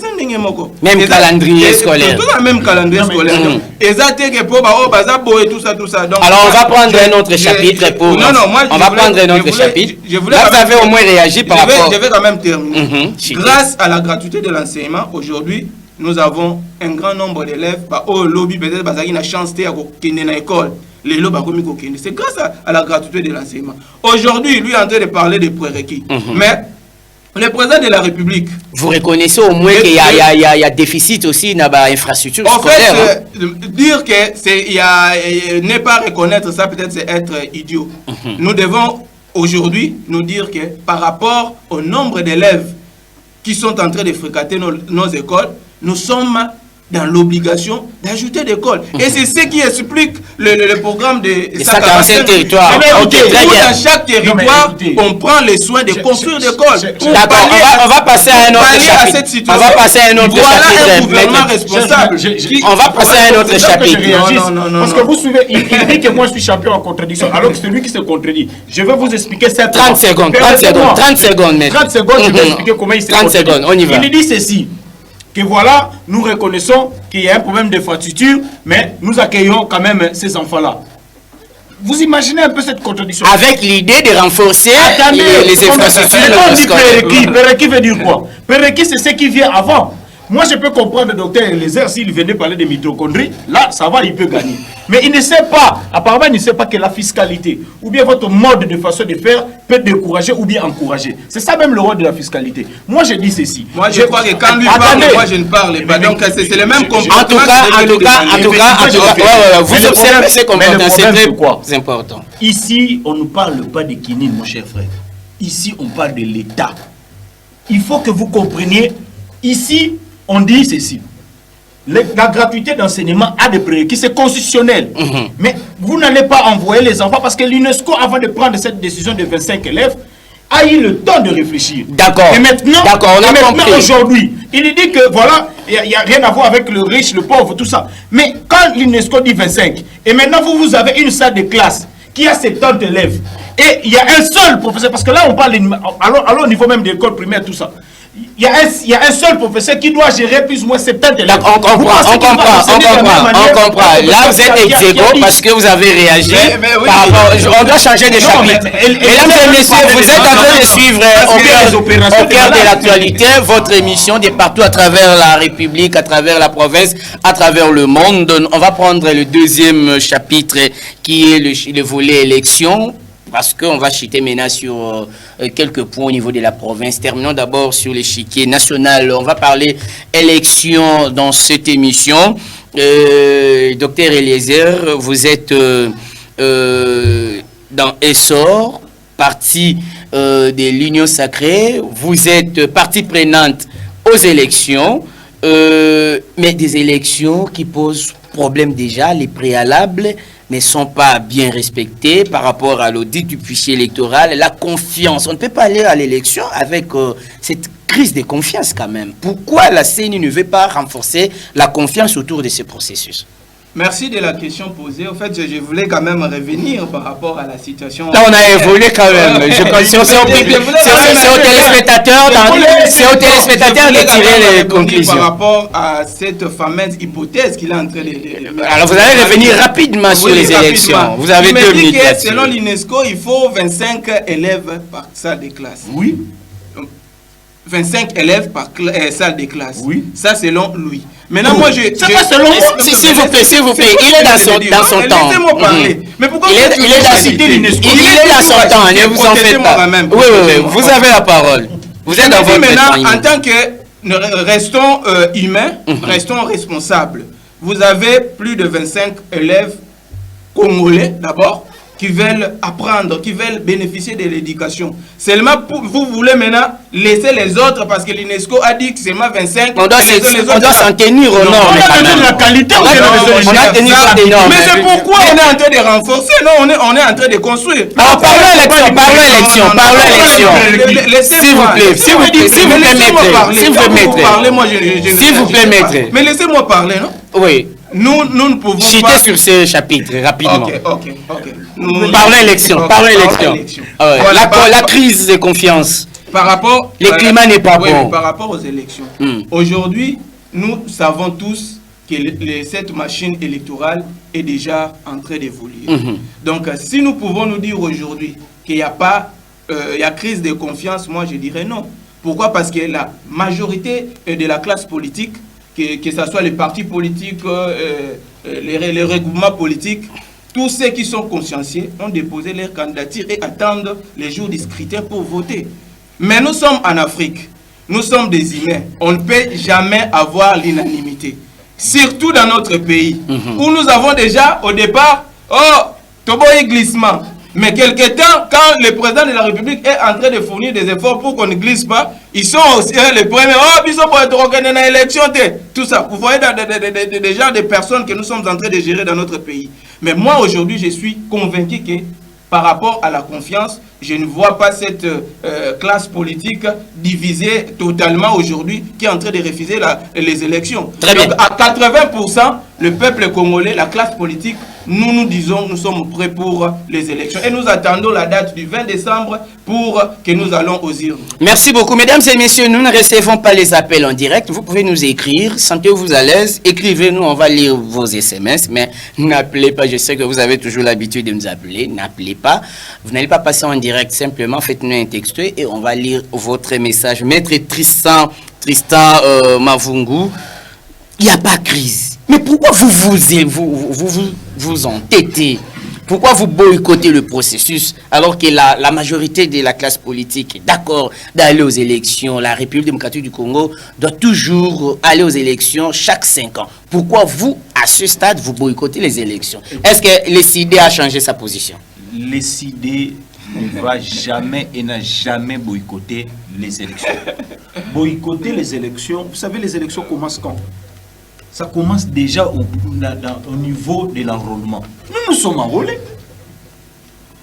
Même calendrier scolaire. Tout le même calendrier scolaire. Et ça c'est que pour au bazar et tout ça. Donc, alors on va prendre un autre chapitre pour. Non, moi on va prendre un autre chapitre. Là, vous avez au moins réagi par rapport. Je vais quand même terminer. Grâce à la gratuité de l'enseignement, aujourd'hui, nous avons un grand nombre d'élèves. Au lobby peut-être parce qu'il a chance de aller à l'école. C'est grâce à la gratuité de l'enseignement. Aujourd'hui, lui est en train de parler des prérequis. Mais le président de la République... Vous reconnaissez au moins qu'il y a déficit aussi dans l'infrastructure scolaire. En fait, dire que ne pas reconnaître ça, peut-être c'est être idiot. Nous devons aujourd'hui nous dire que par rapport au nombre d'élèves qui sont en train de fréquenter nos écoles, nous sommes dans l'obligation d'ajouter des écoles. Et c'est ce qui explique le programme de 145 territoires. Dans chaque territoire, on prend les soins de construire des écoles. D'accord, on va passer à un autre chapitre. On va passer à un autre chapitre. Voilà un gouvernement responsable. On va passer à un autre chapitre. Non. Parce que vous suivez, il dit que moi je suis champion en contradiction, alors que c'est lui qui se contredit. Je vais vous expliquer ça. 30 secondes, maître. 30 secondes, je vais expliquer comment il se contredit. 30 secondes, on y va. Il dit ceci. Que voilà, nous reconnaissons qu'il y a un problème d'infrastructure, mais nous accueillons quand même ces enfants-là. Vous imaginez un peu cette contradiction? Avec l'idée de renforcer les infrastructures. On dit prérequis. Prérequis veut dire quoi? Prérequis, c'est ce qui vient avant. Moi, je peux comprendre le docteur Eliezer s'il venait parler de mitochondrie. Là, ça va, il peut gagner. Mais il ne sait pas, apparemment, il ne sait pas que la fiscalité ou bien votre mode de façon de faire peut décourager ou bien encourager. C'est ça même le rôle de la fiscalité. Moi, je dis ceci. Moi, je crois que quand lui parle, moi, je ne parle pas. Donc, c'est le même comportement. En tout cas, vous observez ces comportements. C'est très important. Ici, on ne parle pas de Kinine, mon cher frère. Ici, on parle de l'État. Il faut que vous compreniez, ici, on dit ceci. La gratuité d'enseignement a des prérequis, c'est constitutionnel. Mais vous n'allez pas envoyer les enfants parce que l'UNESCO, avant de prendre cette décision de 25 élèves, a eu le temps de réfléchir. D'accord. Et maintenant, aujourd'hui, il dit que voilà, il n'y a rien à voir avec le riche, le pauvre, tout ça. Mais quand l'UNESCO dit 25, et maintenant vous avez une salle de classe qui a 70 élèves, Et il y a un seul professeur, parce que là on parle, alors au niveau même de l'école primaire, tout ça. Il y a un seul professeur qui doit gérer plus ou moins 70 élèves. On comprend. Là, vous êtes ex aequo parce que vous avez réagi. On doit changer de chapitre. Mesdames et messieurs, vous êtes en train de suivre au cœur de l'actualité votre émission de partout à travers la République, à travers la province, à travers le monde. On va prendre le deuxième chapitre qui est le volet élection. Parce qu'on va chuter maintenant sur quelques points au niveau de la province. Terminons d'abord sur l'échiquier national. On va parler élection dans cette émission. Docteur Eliezer, vous êtes dans Essor, parti de l'Union Sacrée. Vous êtes partie prenante aux élections, mais des élections qui posent problème déjà, les préalables ne sont pas bien respectés par rapport à l'audit du fichier électoral. La confiance, on ne peut pas aller à l'élection avec cette crise de confiance quand même. Pourquoi la CENI ne veut pas renforcer la confiance autour de ce processus? Merci de la question posée. En fait, je voulais quand même revenir par rapport à la situation. Là, on a évolué quand même. C'est aux téléspectateurs de tirer les conclusions. Par rapport à cette fameuse hypothèse qu'il est en train de... Alors, vous allez revenir rapidement sur les élections. Vous avez 2 minutes. Selon l'UNESCO, il faut 25 élèves par salle de classe. Oui. 25 élèves par salle de classe. Oui. Ça, selon lui. Maintenant, moi, je... C'est pas selon... S'il vous plaît. Il est dans son temps. Laissez-moi parler. Mais pourquoi il est dans son temps. Ne vous en faites pas. Oui. Vous avez la parole. Vous êtes dans votre maintenant, en tant que... Restons humains, restons responsables. Vous avez plus de 25 élèves congolais, d'abord, qui veulent apprendre, qui veulent bénéficier de l'éducation. Seulement, vous voulez maintenant laisser les autres parce que l'UNESCO a dit que seulement 25. On doit s'en tenir aux normes. On a besoin de la qualité. On a tenu des normes. Mais c'est pourquoi on est en train de renforcer. Non, on est en train de construire. Alors, parlons élection. S'il vous plaît, maître. Mais laissez-moi parler, non? Oui. Nous ne pouvons pas... Chiter sur ce chapitre, rapidement. Ok. Parlons élection. La crise de confiance. Par rapport... Le climat n'est pas bon. Par rapport aux élections. Aujourd'hui, nous savons tous que cette machine électorale est déjà en train d'évoluer. Donc, si nous pouvons nous dire aujourd'hui qu'il n'y a pas... il y a crise de confiance, moi je dirais non. Pourquoi? Parce que la majorité de la classe politique, que ce soit les partis politiques, les regroupements politiques, tous ceux qui sont consciencieux ont déposé leur candidature et attendent les jours du scrutin pour voter. Mais nous sommes en Afrique, nous sommes des humains, on ne peut jamais avoir l'unanimité. Surtout dans notre pays, où nous avons déjà au départ, Toboy glissement. Mais quelque temps, quand le président de la République est en train de fournir des efforts pour qu'on ne glisse pas, ils sont aussi les premiers. Ils sont pour être organisés dans l'élection. Tout ça. Vous voyez des gens, des personnes que nous sommes en train de gérer dans notre pays. Mais moi, aujourd'hui, je suis convaincu que par rapport à la confiance, je ne vois pas cette classe politique divisée totalement aujourd'hui qui est en train de refuser les élections. Donc, à 80%, le peuple congolais, la classe politique, nous disons, nous sommes prêts pour les élections. Et nous attendons la date du 20 décembre pour que nous allons aux urnes. Merci beaucoup. Mesdames et messieurs, nous ne recevons pas les appels en direct. Vous pouvez nous écrire. Sentez-vous à l'aise. Écrivez-nous, on va lire vos SMS. Mais n'appelez pas. Je sais que vous avez toujours l'habitude de nous appeler. N'appelez pas. Vous n'allez pas passer en direct. Simplement, faites-nous un texto et on va lire votre message. Maître Tristan Mavungu, il n'y a pas de crise. Mais pourquoi vous entêtez? Pourquoi vous boycottez le processus alors que la majorité de la classe politique est d'accord d'aller aux élections? La République démocratique du Congo doit toujours aller aux élections chaque 5 ans. Pourquoi vous, à ce stade, vous boycottez les élections? Est-ce que le CID a changé sa position? Le CID ne va jamais et n'a jamais boycotté les élections. Boycotter les élections, vous savez, les élections commencent quand? Ça commence déjà au niveau de l'enrôlement. Nous sommes enrôlés.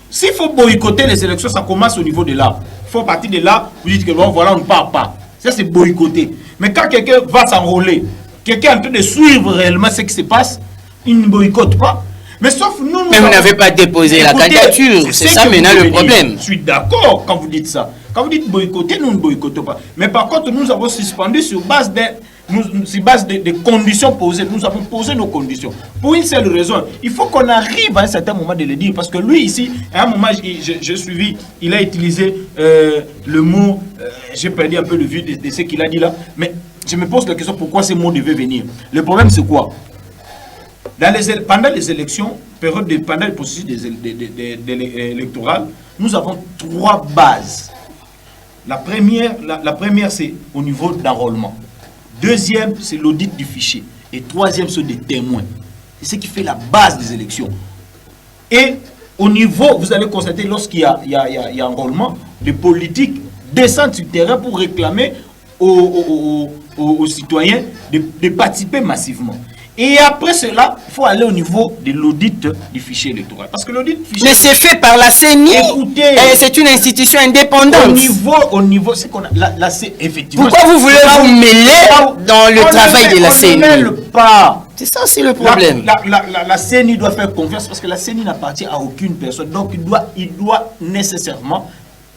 S'il faut boycotter les élections, ça commence au niveau de là. Il faut partir de là, vous dites que bon, voilà, on ne part pas. Ça, c'est boycotter. Mais quand quelqu'un va s'enrôler, quelqu'un est en train de suivre réellement ce qui se passe, il ne boycotte pas. Mais sauf nous... Mais vous n'avez pas déposé la candidature, c'est ça maintenant le problème. Je suis d'accord quand vous dites ça. Quand vous dites boycotter, nous ne boycottons pas. Mais par contre, nous avons suspendu sur base des conditions posées. Nous avons posé nos conditions. Pour une seule raison, il faut qu'on arrive à un certain moment de le dire. Parce que lui, ici, à un moment, j'ai suivi, il a utilisé le mot, j'ai perdu un peu le vue de ce qu'il a dit là. Mais je me pose la question, pourquoi ces mots devaient venir? Le problème, c'est quoi? Pendant les élections, pendant le processus électoral, nous avons 3 bases. La première c'est au niveau d'enrôlement. Deuxième, c'est l'audit du fichier. Et troisième, c'est des témoins. C'est ce qui fait la base des élections. Et au niveau, vous allez constater, lorsqu'il y a enrôlement, les politiques descendent sur le terrain pour réclamer aux citoyens de participer massivement. Et après cela, il faut aller au niveau de l'audit du fichier électoral. Parce que l'audit du fichier... Mais c'est fait par la CENI. Écoutez, c'est une institution indépendante. Au niveau, c'est qu'on a... effectivement... Pourquoi vous voulez vous mêler dans le travail de la CENI? On ne mêle pas. C'est ça, c'est le problème. La CENI doit faire confiance parce que la CENI n'appartient à aucune personne. Donc, il doit nécessairement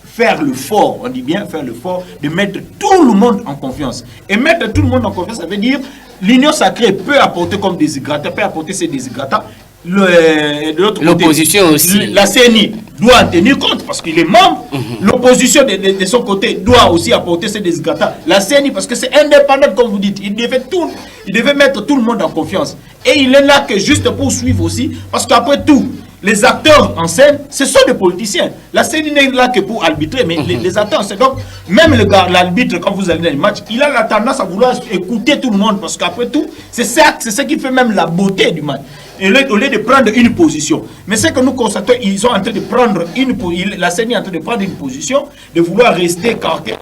faire l'effort, on dit bien faire l'effort, de mettre tout le monde en confiance. Et mettre tout le monde en confiance, ça veut dire l'union sacrée peut apporter comme déshydratants, peut apporter ces déshydratants. De l'autre côté, l'opposition aussi. La CENI doit en tenir compte parce qu'il est membre. L'opposition de son côté doit aussi apporter ces déshydratants. La CENI, parce que c'est indépendant, comme vous dites, il devait mettre tout le monde en confiance. Et il est là que juste pour suivre aussi, parce qu'après tout, les acteurs en scène, ce sont des politiciens. La CENI n'est là que pour arbitrer, mais les acteurs, c'est donc, même l'arbitre, quand vous allez dans les matchs, il a la tendance à vouloir écouter tout le monde, parce qu'après tout, c'est ce qui fait même la beauté du match. Au lieu de prendre une position. Mais c'est que nous constatons, ils sont en train de prendre la CENI est en train de prendre une position, de vouloir rester carqué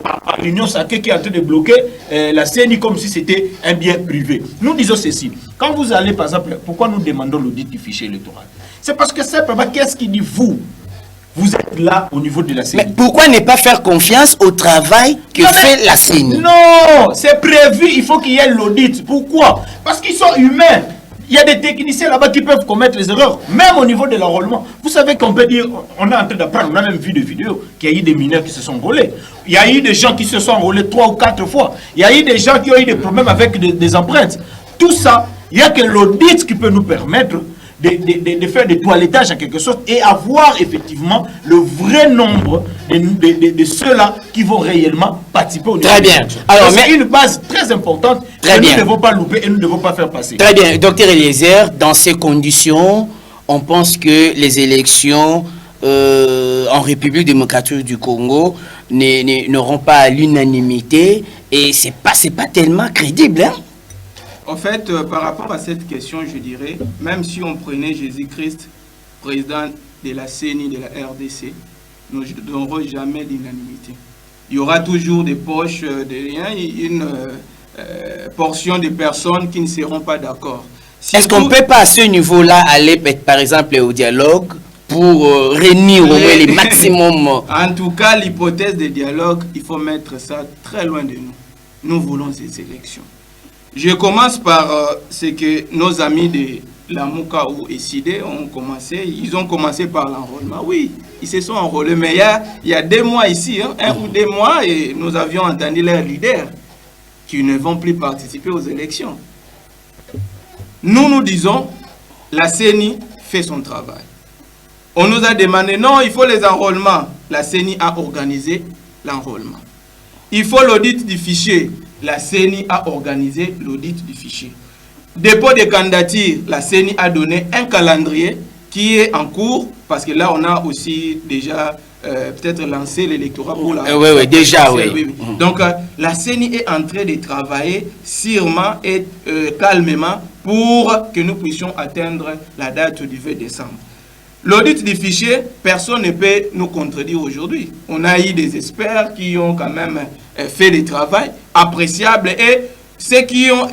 par l'Union sacrée qui est en train de bloquer la CENI comme si c'était un bien privé. Nous disons ceci. Quand vous allez, par exemple, pourquoi nous demandons l'audit du fichier électoral? C'est parce que simplement, qu'est-ce qui dit vous êtes là au niveau de la CENI. Mais pourquoi ne pas faire confiance au travail que fait la CENI? Non, c'est prévu, il faut qu'il y ait l'audit. Pourquoi? Parce qu'ils sont humains. Il y a des techniciens là-bas qui peuvent commettre les erreurs, même au niveau de l'enrôlement. Vous savez qu'on peut dire, on est en train d'apprendre, on a même vu des vidéos, qu'il y a eu des mineurs qui se sont enrôlés. Il y a eu des gens qui se sont enrôlés 3 ou 4 fois. Il y a eu des gens qui ont eu des problèmes avec des empreintes. Tout ça, il n'y a que l'audit qui peut nous permettre de faire des toilettages en quelque sorte et avoir effectivement le vrai nombre de ceux-là qui vont réellement participer au niveau. Très bien. Alors, c'est une base très importante que nous ne devons pas louper et nous ne devons pas faire passer. Très bien. Docteur Eliezer, dans ces conditions, on pense que les élections en République démocratique du Congo n'auront pas l'unanimité et c'est pas tellement crédible, hein? En fait, par rapport à cette question, je dirais, même si on prenait Jésus-Christ, président de la CENI, de la RDC, nous n'aurons jamais l'unanimité. Il y aura toujours des poches, une portion de personnes qui ne seront pas d'accord. Est-ce qu'on ne peut pas à ce niveau-là aller, par exemple, au dialogue pour réunir au moins les maximums? En tout cas, l'hypothèse de dialogue, il faut mettre ça très loin de nous. Nous voulons ces élections. Je commence par ce que nos amis de la Moukaou et Sidé ont commencé. Ils ont commencé par l'enrôlement. Oui, ils se sont enrôlés. Mais il y a 2 mois ici, 1 ou 2 mois, et nous avions entendu leurs leaders qui ne vont plus participer aux élections. Nous disons, la CENI fait son travail. On nous a demandé, non, il faut les enrôlements. La CENI a organisé l'enrôlement. Il faut l'audit du fichier. La CENI a organisé l'audit du fichier. Dépôt de candidature, la CENI a donné un calendrier qui est en cours, parce que là, on a aussi déjà peut-être lancé l'électorat pour la... Oui, déjà, oui. Oui. Donc, la CENI est en train de travailler sûrement et calmement pour que nous puissions atteindre la date du 20 décembre. L'audit du fichier, personne ne peut nous contredire aujourd'hui. On a eu des experts qui ont quand même fait le travail appréciable et ceux qui ont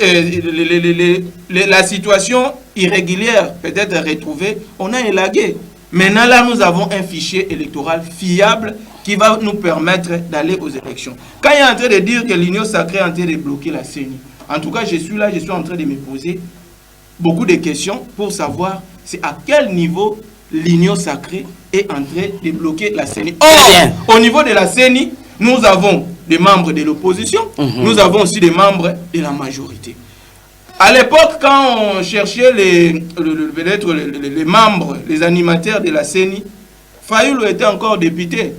la situation irrégulière peut-être retrouvée, on a élagué. Maintenant, là, nous avons un fichier électoral fiable qui va nous permettre d'aller aux élections. Quand il est en train de dire que l'Union sacrée est en train de bloquer la CENI, en tout cas, je suis là, je suis en train de me poser beaucoup de questions pour savoir c'est à quel niveau l'Union sacrée est en train de bloquer la CENI. Or, au niveau de la CENI, nous avons des membres de l'opposition, nous avons aussi des membres de la majorité. À l'époque, quand on cherchait les membres, les animateurs de la CENI, Fayoulou était encore député.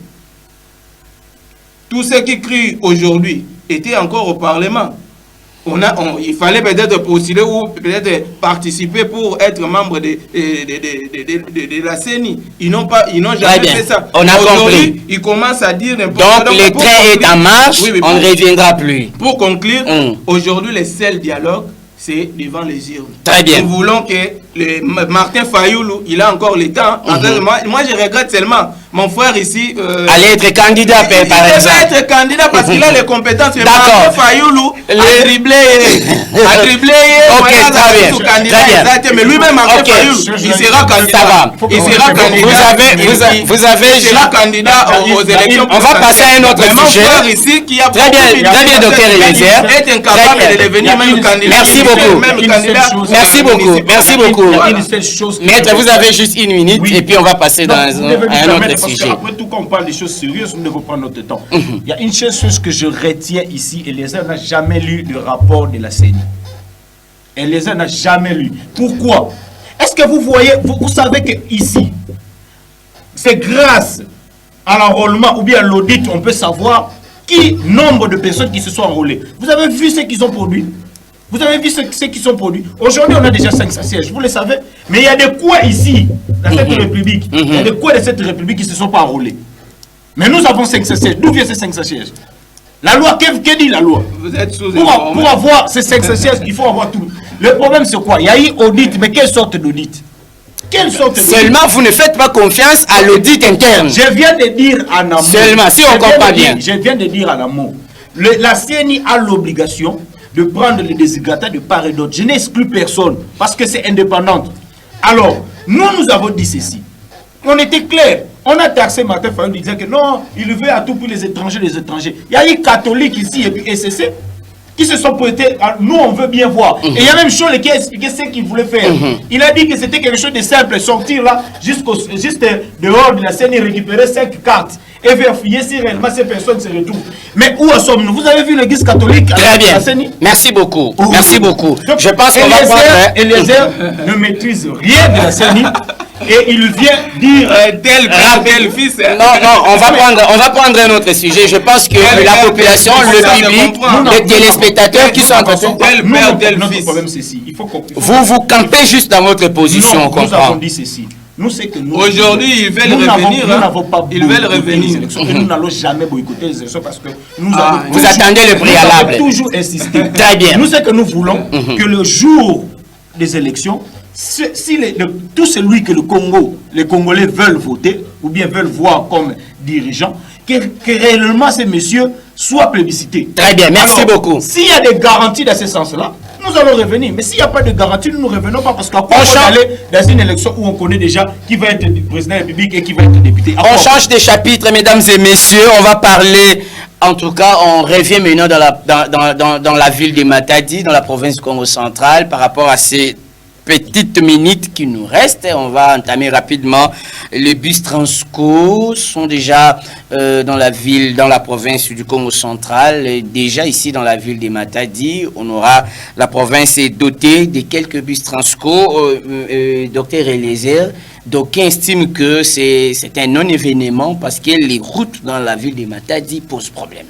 Tous ceux qui crient aujourd'hui étaient encore au Parlement. Il fallait peut-être postuler ou peut-être participer pour être membre de la CENI. Ils n'ont jamais fait ça. On a compris. Ils commencent à dire n'importe quoi. Donc le train est en marche, on ne reviendra plus. Pour conclure, aujourd'hui, le seul dialogue, c'est devant les urnes. Très bien. Nous voulons que Martin Fayoulou, il a encore le temps. Moi, je regrette seulement mon frère ici. Allez être candidat, par exemple. Il peut être candidat parce qu'il a les compétences. Mais Martin Fayoulou a dribblé. Ok, très bien. Mais lui-même, Martin Fayoulou, il sera candidat. Ça va. Il sera candidat. Vous avez. Il sera candidat aux élections. On va passer à un autre sujet. Mon frère ici, qui a très bien, docteur Eliezer. Est incapable de devenir même candidat. Merci beaucoup. Merci beaucoup. Merci beaucoup. Maître, vous avez juste une minute et puis on va passer dans un autre sujet. Après tout, quand on parle des choses sérieuses, nous devons prendre notre temps. Il y a une chose que je retiens ici, Eliezer n'a jamais lu le rapport de la CENI. Eliezer n'a jamais lu. Pourquoi? Est-ce que vous voyez, vous savez que ici, c'est grâce à l'enrôlement ou bien à l'audit, on peut savoir nombre de personnes qui se sont enrôlées. Vous avez vu ce qu'ils ont produit? Vous avez vu ce qui sont produits. Aujourd'hui, on a déjà 500 sièges, vous le savez. Mais il y a des coins ici, dans cette République. Il y a des coins de cette République qui ne se sont pas enrôlés. Mais nous avons 500 sièges. D'où vient ces 500 sièges? La loi, que dit la loi? Vous êtes sous pour avoir ces 500 sièges, il faut avoir tout. Le problème, c'est quoi? Il y a eu audit, mais quelle sorte d'audit? Quelle sorte d'audit? Seulement, vous ne faites pas confiance à l'audit interne. Je viens de dire en amont. Seulement, si on comprend bien. Je viens de dire en amont. La CENI a l'obligation de prendre les déshydratants de part et d'autre. Je n'exclus personne parce que c'est indépendante. Alors, nous avons dit ceci. On était clair. On a taxé Martin Fayoulou disant que non, il veut à tout prix les étrangers. Il y a eu catholiques ici et puis SCC qui se sont prêtés. Nous, on veut bien voir. Et il y a même Cholle qui a expliqué ce qu'il voulait faire. Il a dit que c'était quelque chose de simple, sortir là, juste dehors de la scène et récupérer 5 cartes et vérifier si réellement ces personnes se retrouvent. Mais où sommes-nous? Vous avez vu l'église catholique? Très bien. Merci beaucoup. Merci beaucoup. Donc, je pense qu'on va prendre... Eliezer ne maîtrise rien de la CENI. Et il vient dire tel fils. Non, on va prendre un autre sujet. Je pense que la population, le public, les téléspectateurs qui sont en train notre problème, c'est ceci. Vous campez juste dans votre position, on comprend. Nous avons dit ceci. Nous, c'est que nous... Aujourd'hui, ils veulent revenir. Nous n'avons pas ils veulent revenir. Et nous n'allons jamais boycotter les élections parce que nous vous attendez le préalable. Nous avons toujours insisté. Très bien. Nous, c'est que nous voulons que le jour des élections, tout celui que les Congolais veulent voter ou bien veulent voir comme dirigeant, que réellement ces messieurs soient plébiscités. Très bien, merci beaucoup. S'il y a des garanties dans ce sens-là, nous allons revenir. Mais s'il n'y a pas de garantie, nous ne revenons pas parce qu'à quoi on va aller dans une élection où on connaît déjà qui va être président de la République et qui va être député. On change de chapitre, mesdames et messieurs. On va parler, en tout cas, on revient maintenant dans la ville de Matadi, dans la province du Congo central, par rapport à ces petites minutes qui nous restent. On va entamer rapidement. Les bus Transco sont déjà dans la ville, dans la province du Congo central. Et déjà ici dans la ville de Matadi, on aura, la province est dotée de quelques bus Transco. Docteur Eliezer, d'aucuns estiment que c'est un non-événement parce que les routes dans la ville de Matadi posent problème.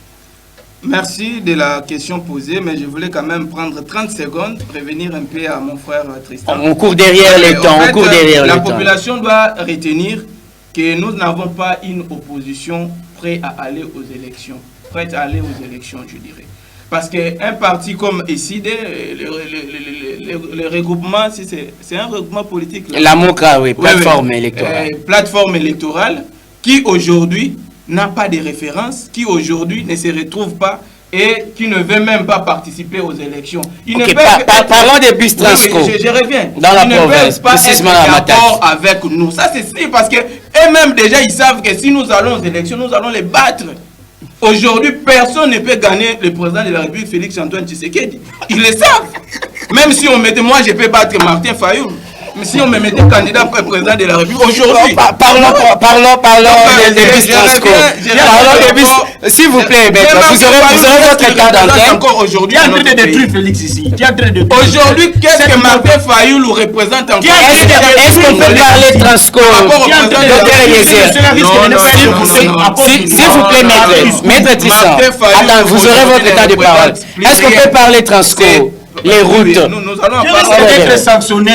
Merci de la question posée, mais je voulais quand même prendre 30 secondes, prévenir un peu à mon frère Tristan. On court derrière les temps, on court derrière les temps. La population doit retenir que nous n'avons pas une opposition prête à aller aux élections. Prête à aller aux élections, je dirais. Parce qu'un parti comme ECID, le regroupement, c'est un regroupement politique. La MOCA, oui, plateforme électorale. Plateforme électorale qui aujourd'hui n'a pas de référence, qui aujourd'hui ne se retrouve pas et qui ne veut même pas participer aux élections. Parlons des bus Transco. Oui, je reviens. Dans la province, précisément à d'accord avec nous. Ça, c'est si, parce qu'eux-mêmes, déjà, ils savent que si nous allons aux élections, nous allons les battre. Aujourd'hui, personne ne peut gagner le président de la République, Félix Antoine Tshisekedi. Ils le savent. Même si on mettait, moi je peux battre Martin Fayoul. Mais si on me mettait candidat pour président de la République aujourd'hui. Parlons des bus Transco. Parlons des bus. S'il vous plaît, vous aurez votre temps d'antenne. Encore aujourd'hui. Tu es en train de détruire Félix ici. Aujourd'hui, qu'est-ce que Martin Fayoul représente encore? Est-ce qu'on peut parler Transco? S'il vous plaît, maître Tristan. Attends, vous aurez votre temps de parole. Est-ce qu'on peut parler Transco? Les routes. Nous allons être sanctionnés.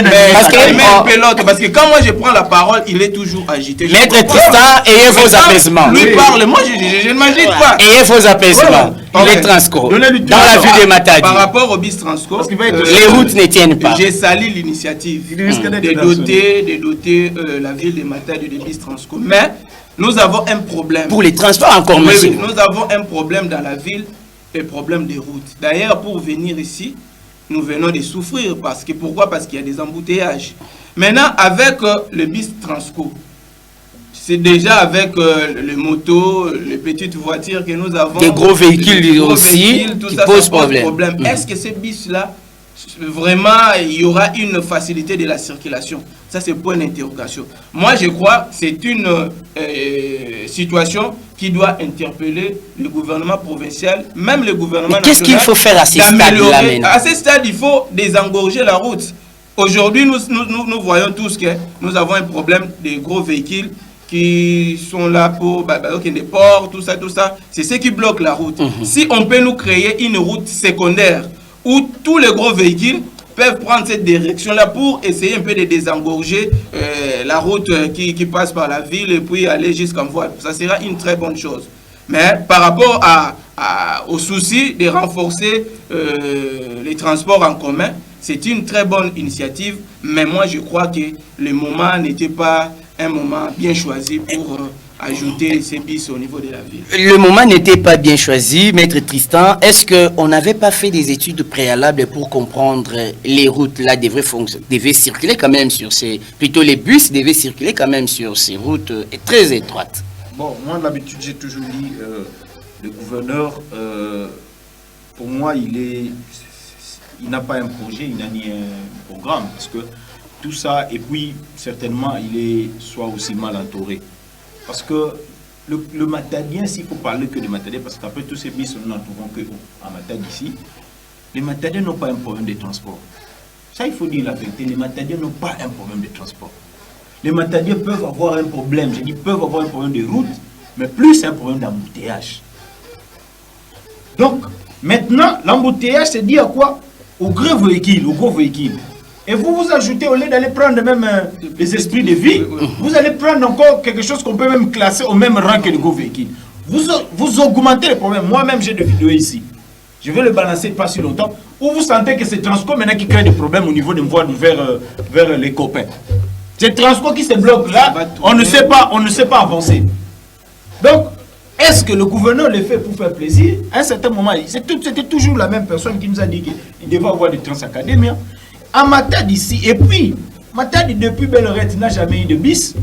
Parce que quand moi je prends la parole, il est toujours agité. Maître Tristan, ayez vos apaisements. Lui parle, moi je ne m'agite pas. Ayez vos apaisements. Les Transco. Dans la ville de Matadi. Par rapport au bis Transco, les routes ne tiennent pas. J'ai sali l'initiative de doter la ville de Matadi de bis Transco. Mais nous avons un problème. Pour les transports encore, monsieur. Nous avons un problème dans la ville, un problème des routes. D'ailleurs, pour venir ici, nous venons de souffrir. Pourquoi? Parce qu'il y a des embouteillages. Maintenant, avec le bis Transco, c'est déjà avec les motos, les petites voitures que nous avons. Des gros véhicules aussi qui posent problème. Est-ce que ces bis-là, vraiment, il y aura une facilité de la circulation? Ça, c'est point d'interrogation. Moi, je crois que c'est une situation qui doit interpeller le gouvernement provincial, même le gouvernement national. Qu'est-ce qu'il faut faire à ces stades-là? À ces stades, il faut désengorger la route. Aujourd'hui, nous voyons tous que nous avons un problème des gros véhicules qui sont là pour des ports, tout ça. C'est ce qui bloque la route. Si on peut nous créer une route secondaire où tous les gros véhicules peuvent prendre cette direction-là pour essayer un peu de désengorger la route qui passe par la ville et puis aller jusqu'en voie. Ça sera une très bonne chose. Mais par rapport au souci de renforcer les transports en commun, c'est une très bonne initiative. Mais moi, je crois que le moment n'était pas un moment bien choisi pour ajouter ces bis au niveau de la ville. Le moment n'était pas bien choisi, Maître Tristan. Est-ce qu'on n'avait pas fait des études préalables pour comprendre les routes là devaient circuler quand même sur ces... Plutôt les bus devaient circuler quand même sur ces routes très étroites? Bon, moi d'habitude j'ai toujours dit, le gouverneur, pour moi il n'a pas un projet, il n'a ni un programme. Parce que tout ça, et puis certainement il est soit aussi mal entouré. Parce que le Matadien, s'il faut parler que de Matadien, parce qu'après tous ces bis, nous n'en trouvons qu'à Matadi ici, les Matadiens n'ont pas un problème de transport. Ça, il faut dire la vérité, les Matadiens n'ont pas un problème de transport. Les Matadiens peuvent avoir un problème, je dis peuvent avoir un problème de route, mais plus un problème d'embouteillage. Donc, maintenant, l'embouteillage, c'est dit à quoi? Aux gros véhicules, Et vous ajoutez, au lieu d'aller prendre même les esprits de vie, vous allez prendre encore quelque chose qu'on peut même classer au même rang que le gros véhicule. Vous augmentez les problèmes. Moi-même, j'ai des vidéos ici. Je vais le balancer pas si longtemps. Où vous sentez que c'est Transco maintenant qui crée des problèmes au niveau des voies vers les copains. C'est Transco qui se bloque là. On ne sait pas avancer. Donc, est-ce que le gouverneur le fait pour faire plaisir? À un certain moment, c'était toujours la même personne qui nous a dit qu'il devait avoir des transacadémies. À Matadi ici, et puis, Matadi depuis Belle-Lorette n'a jamais eu de bis.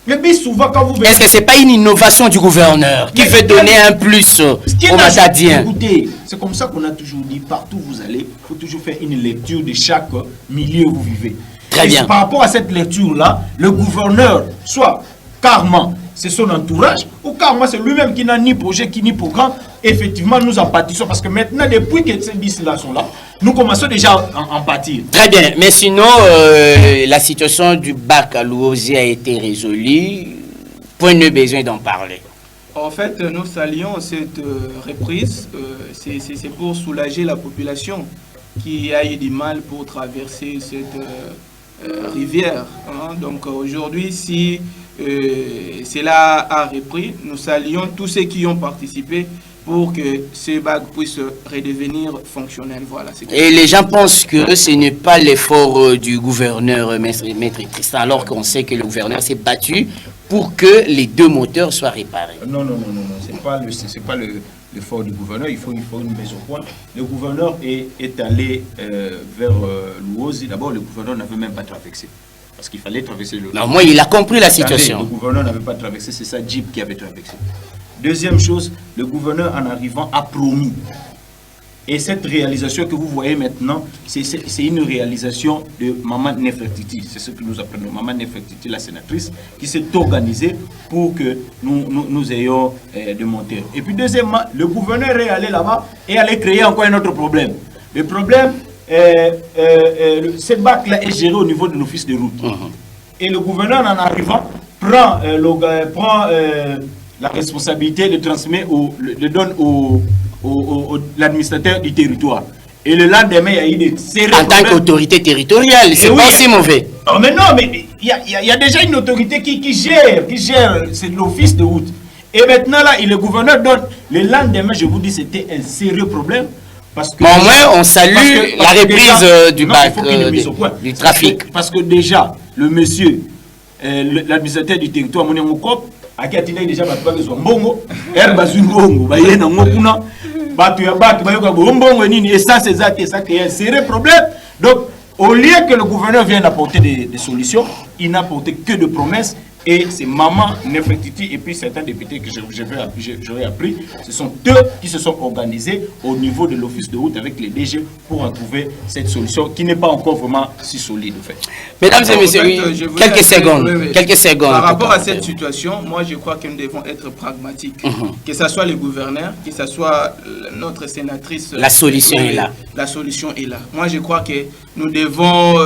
Le bis, souvent, quand vous venez... Est-ce que ce n'est pas une innovation du gouverneur qui veut donner un plus aux Matadiens? Écoutez, c'est comme ça qu'on a toujours dit, partout où vous allez, il faut toujours faire une lecture de chaque milieu où vous vivez. Très bien. Par rapport à cette lecture-là, le gouverneur, soit carrément, c'est son entourage, ou carrément c'est lui-même qui n'a ni projet, ni programme, effectivement nous en pâtissons. Parce que maintenant, depuis que ces bis-là sont là, nous commençons déjà à en pâtir. Très bien, mais sinon, la situation du bac à Louosi a été résolue. Point de besoin d'en parler. En fait, nous saluons cette reprise. C'est pour soulager la population qui a eu du mal pour traverser cette rivière. Hein. Donc aujourd'hui, si cela a repris, nous saluons tous ceux qui ont participé pour que ce bac puisse redevenir fonctionnel. Voilà, et les gens pensent que ce n'est pas l'effort du gouverneur, Maître Tristan, alors qu'on sait que le gouverneur s'est battu pour que les deux moteurs soient réparés. Non, c'est pas l'effort du gouverneur, il faut une mise au point. Le gouverneur est allé vers Louosi. D'abord, le gouverneur n'avait même pas traversé. Parce qu'il fallait traverser le... Non, moi, il a compris la situation. Le gouverneur n'avait pas traversé, c'est sa Jeep qui avait traversé. Deuxième chose, le gouverneur, en arrivant, a promis Et cette réalisation que vous voyez maintenant, c'est une réalisation de Maman Nefertiti. C'est ce que nous apprenons. Maman Nefertiti, la sénatrice, qui s'est organisée pour que nous ayons des monteurs. Et puis deuxièmement, le gouverneur est allé là-bas et allait créer encore un autre problème. Le problème, ce bac-là est géré au niveau de l'office de route. Et le gouverneur, en arrivant, prend la responsabilité de transmettre, le donne l'administrateur du territoire. Et le lendemain, il y a eu des séries. En tant qu'autorité territoriale, c'est pas aussi mauvais. Oh, mais non, mais il y a déjà une autorité qui gère, c'est l'office de route. Et maintenant, là, le gouverneur donne. Le lendemain, je vous dis, c'était un sérieux problème. Parce que, au moins, on salue la reprise du bac, du trafic. Parce que déjà, le monsieur, l'administrateur du territoire, mon Mokop, a déjà besoin de mbongo, et ça, c'est ça qui est un sérieux problème. Donc, au lieu que le gouverneur vienne apporter des solutions, il n'a apporté que de promesses. Et c'est Maman Nefertiti et puis certains députés que j'aurais appris, ce sont eux qui se sont organisés au niveau de l'office de route avec les DG pour en trouver cette solution qui n'est pas encore vraiment si solide en fait. Mesdames et messieurs, quelques secondes. Par rapport à cette situation, moi je crois que nous devons être pragmatiques. Que ce soit le gouverneur, que ce soit notre sénatrice. La solution est là. La solution est là. Moi je crois que nous devons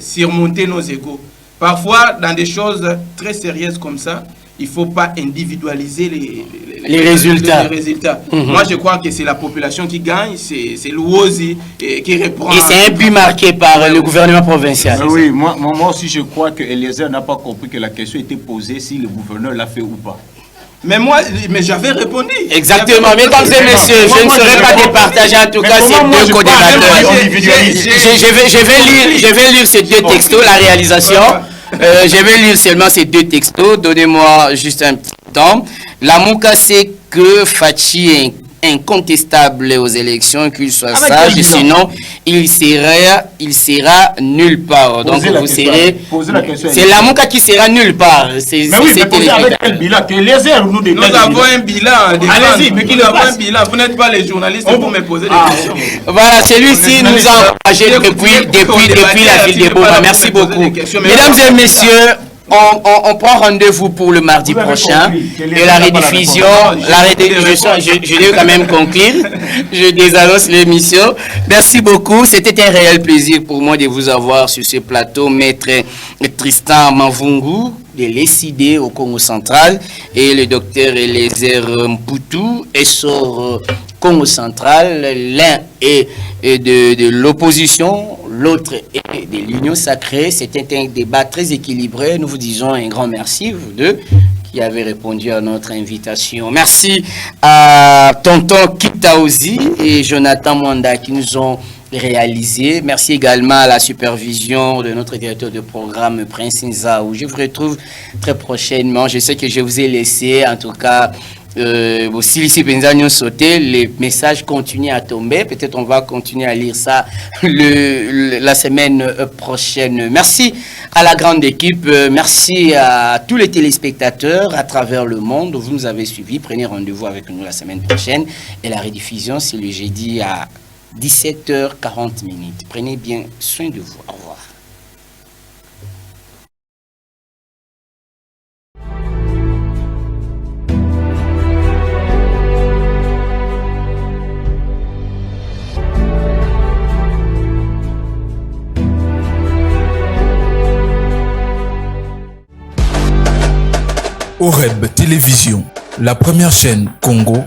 surmonter nos égos. Parfois, dans des choses très sérieuses comme ça, il ne faut pas individualiser les résultats. Moi, je crois que c'est la population qui gagne, c'est l'OSI qui reprend. Et c'est un but marqué par le gouvernement provincial. Oui, moi aussi, je crois que Eliezer n'a pas compris que la question était posée si le gouverneur l'a fait ou pas. Mais j'avais répondu. Exactement. Mesdames et messieurs, je ne serai pas départagé en tout cas ces deux co-débatteurs. Je vais lire ces deux textos, la réalisation. Je vais lire seulement ces deux textos. Donnez-moi juste un petit temps. La Mouka, c'est que Fachi est incontestable aux élections, qu'il soit sage, sinon il sera nulle part. Donc vous serez. C'est la Mouka qui sera nulle part. C'est avec quel bilan que nous avons un bilan. Allez-y, mais qui avons un bilan. Vous n'êtes pas les journalistes pour me poser des questions. Voilà, celui-ci nous a encouragé depuis la ville de Boma. Merci beaucoup. Mesdames et messieurs, on prend rendez-vous pour le mardi prochain et la rediffusion, je vais quand même conclure, je désannonce l'émission. Merci beaucoup, c'était un réel plaisir pour moi de vous avoir sur ce plateau, maître Tristan Mavungu de l'ECD au Congo central et le docteur Eliezer Mputu Essor Congo central. L'un est de l'opposition, l'autre est de l'union sacrée. C'était un débat très équilibré. Nous vous disons un grand merci, vous deux, qui avez répondu à notre invitation. Merci à Tonton Kitaozi et Jonathan Mwanda qui nous ont réalisé. Merci également à la supervision de notre directeur de programme, Prince Nza, où je vous retrouve très prochainement. Je sais que je vous ai laissé, en tout cas, aussi ici Benzagnon sauté, les messages continuent à tomber. Peut-être on va continuer à lire ça la semaine prochaine. Merci à la grande équipe, merci à tous les téléspectateurs à travers le monde. Vous nous avez suivis. Prenez rendez-vous avec nous la semaine prochaine et la rediffusion c'est le jeudi à 17h40. Prenez bien soin de vous. Au revoir. OREB Télévision, la première chaîne Congo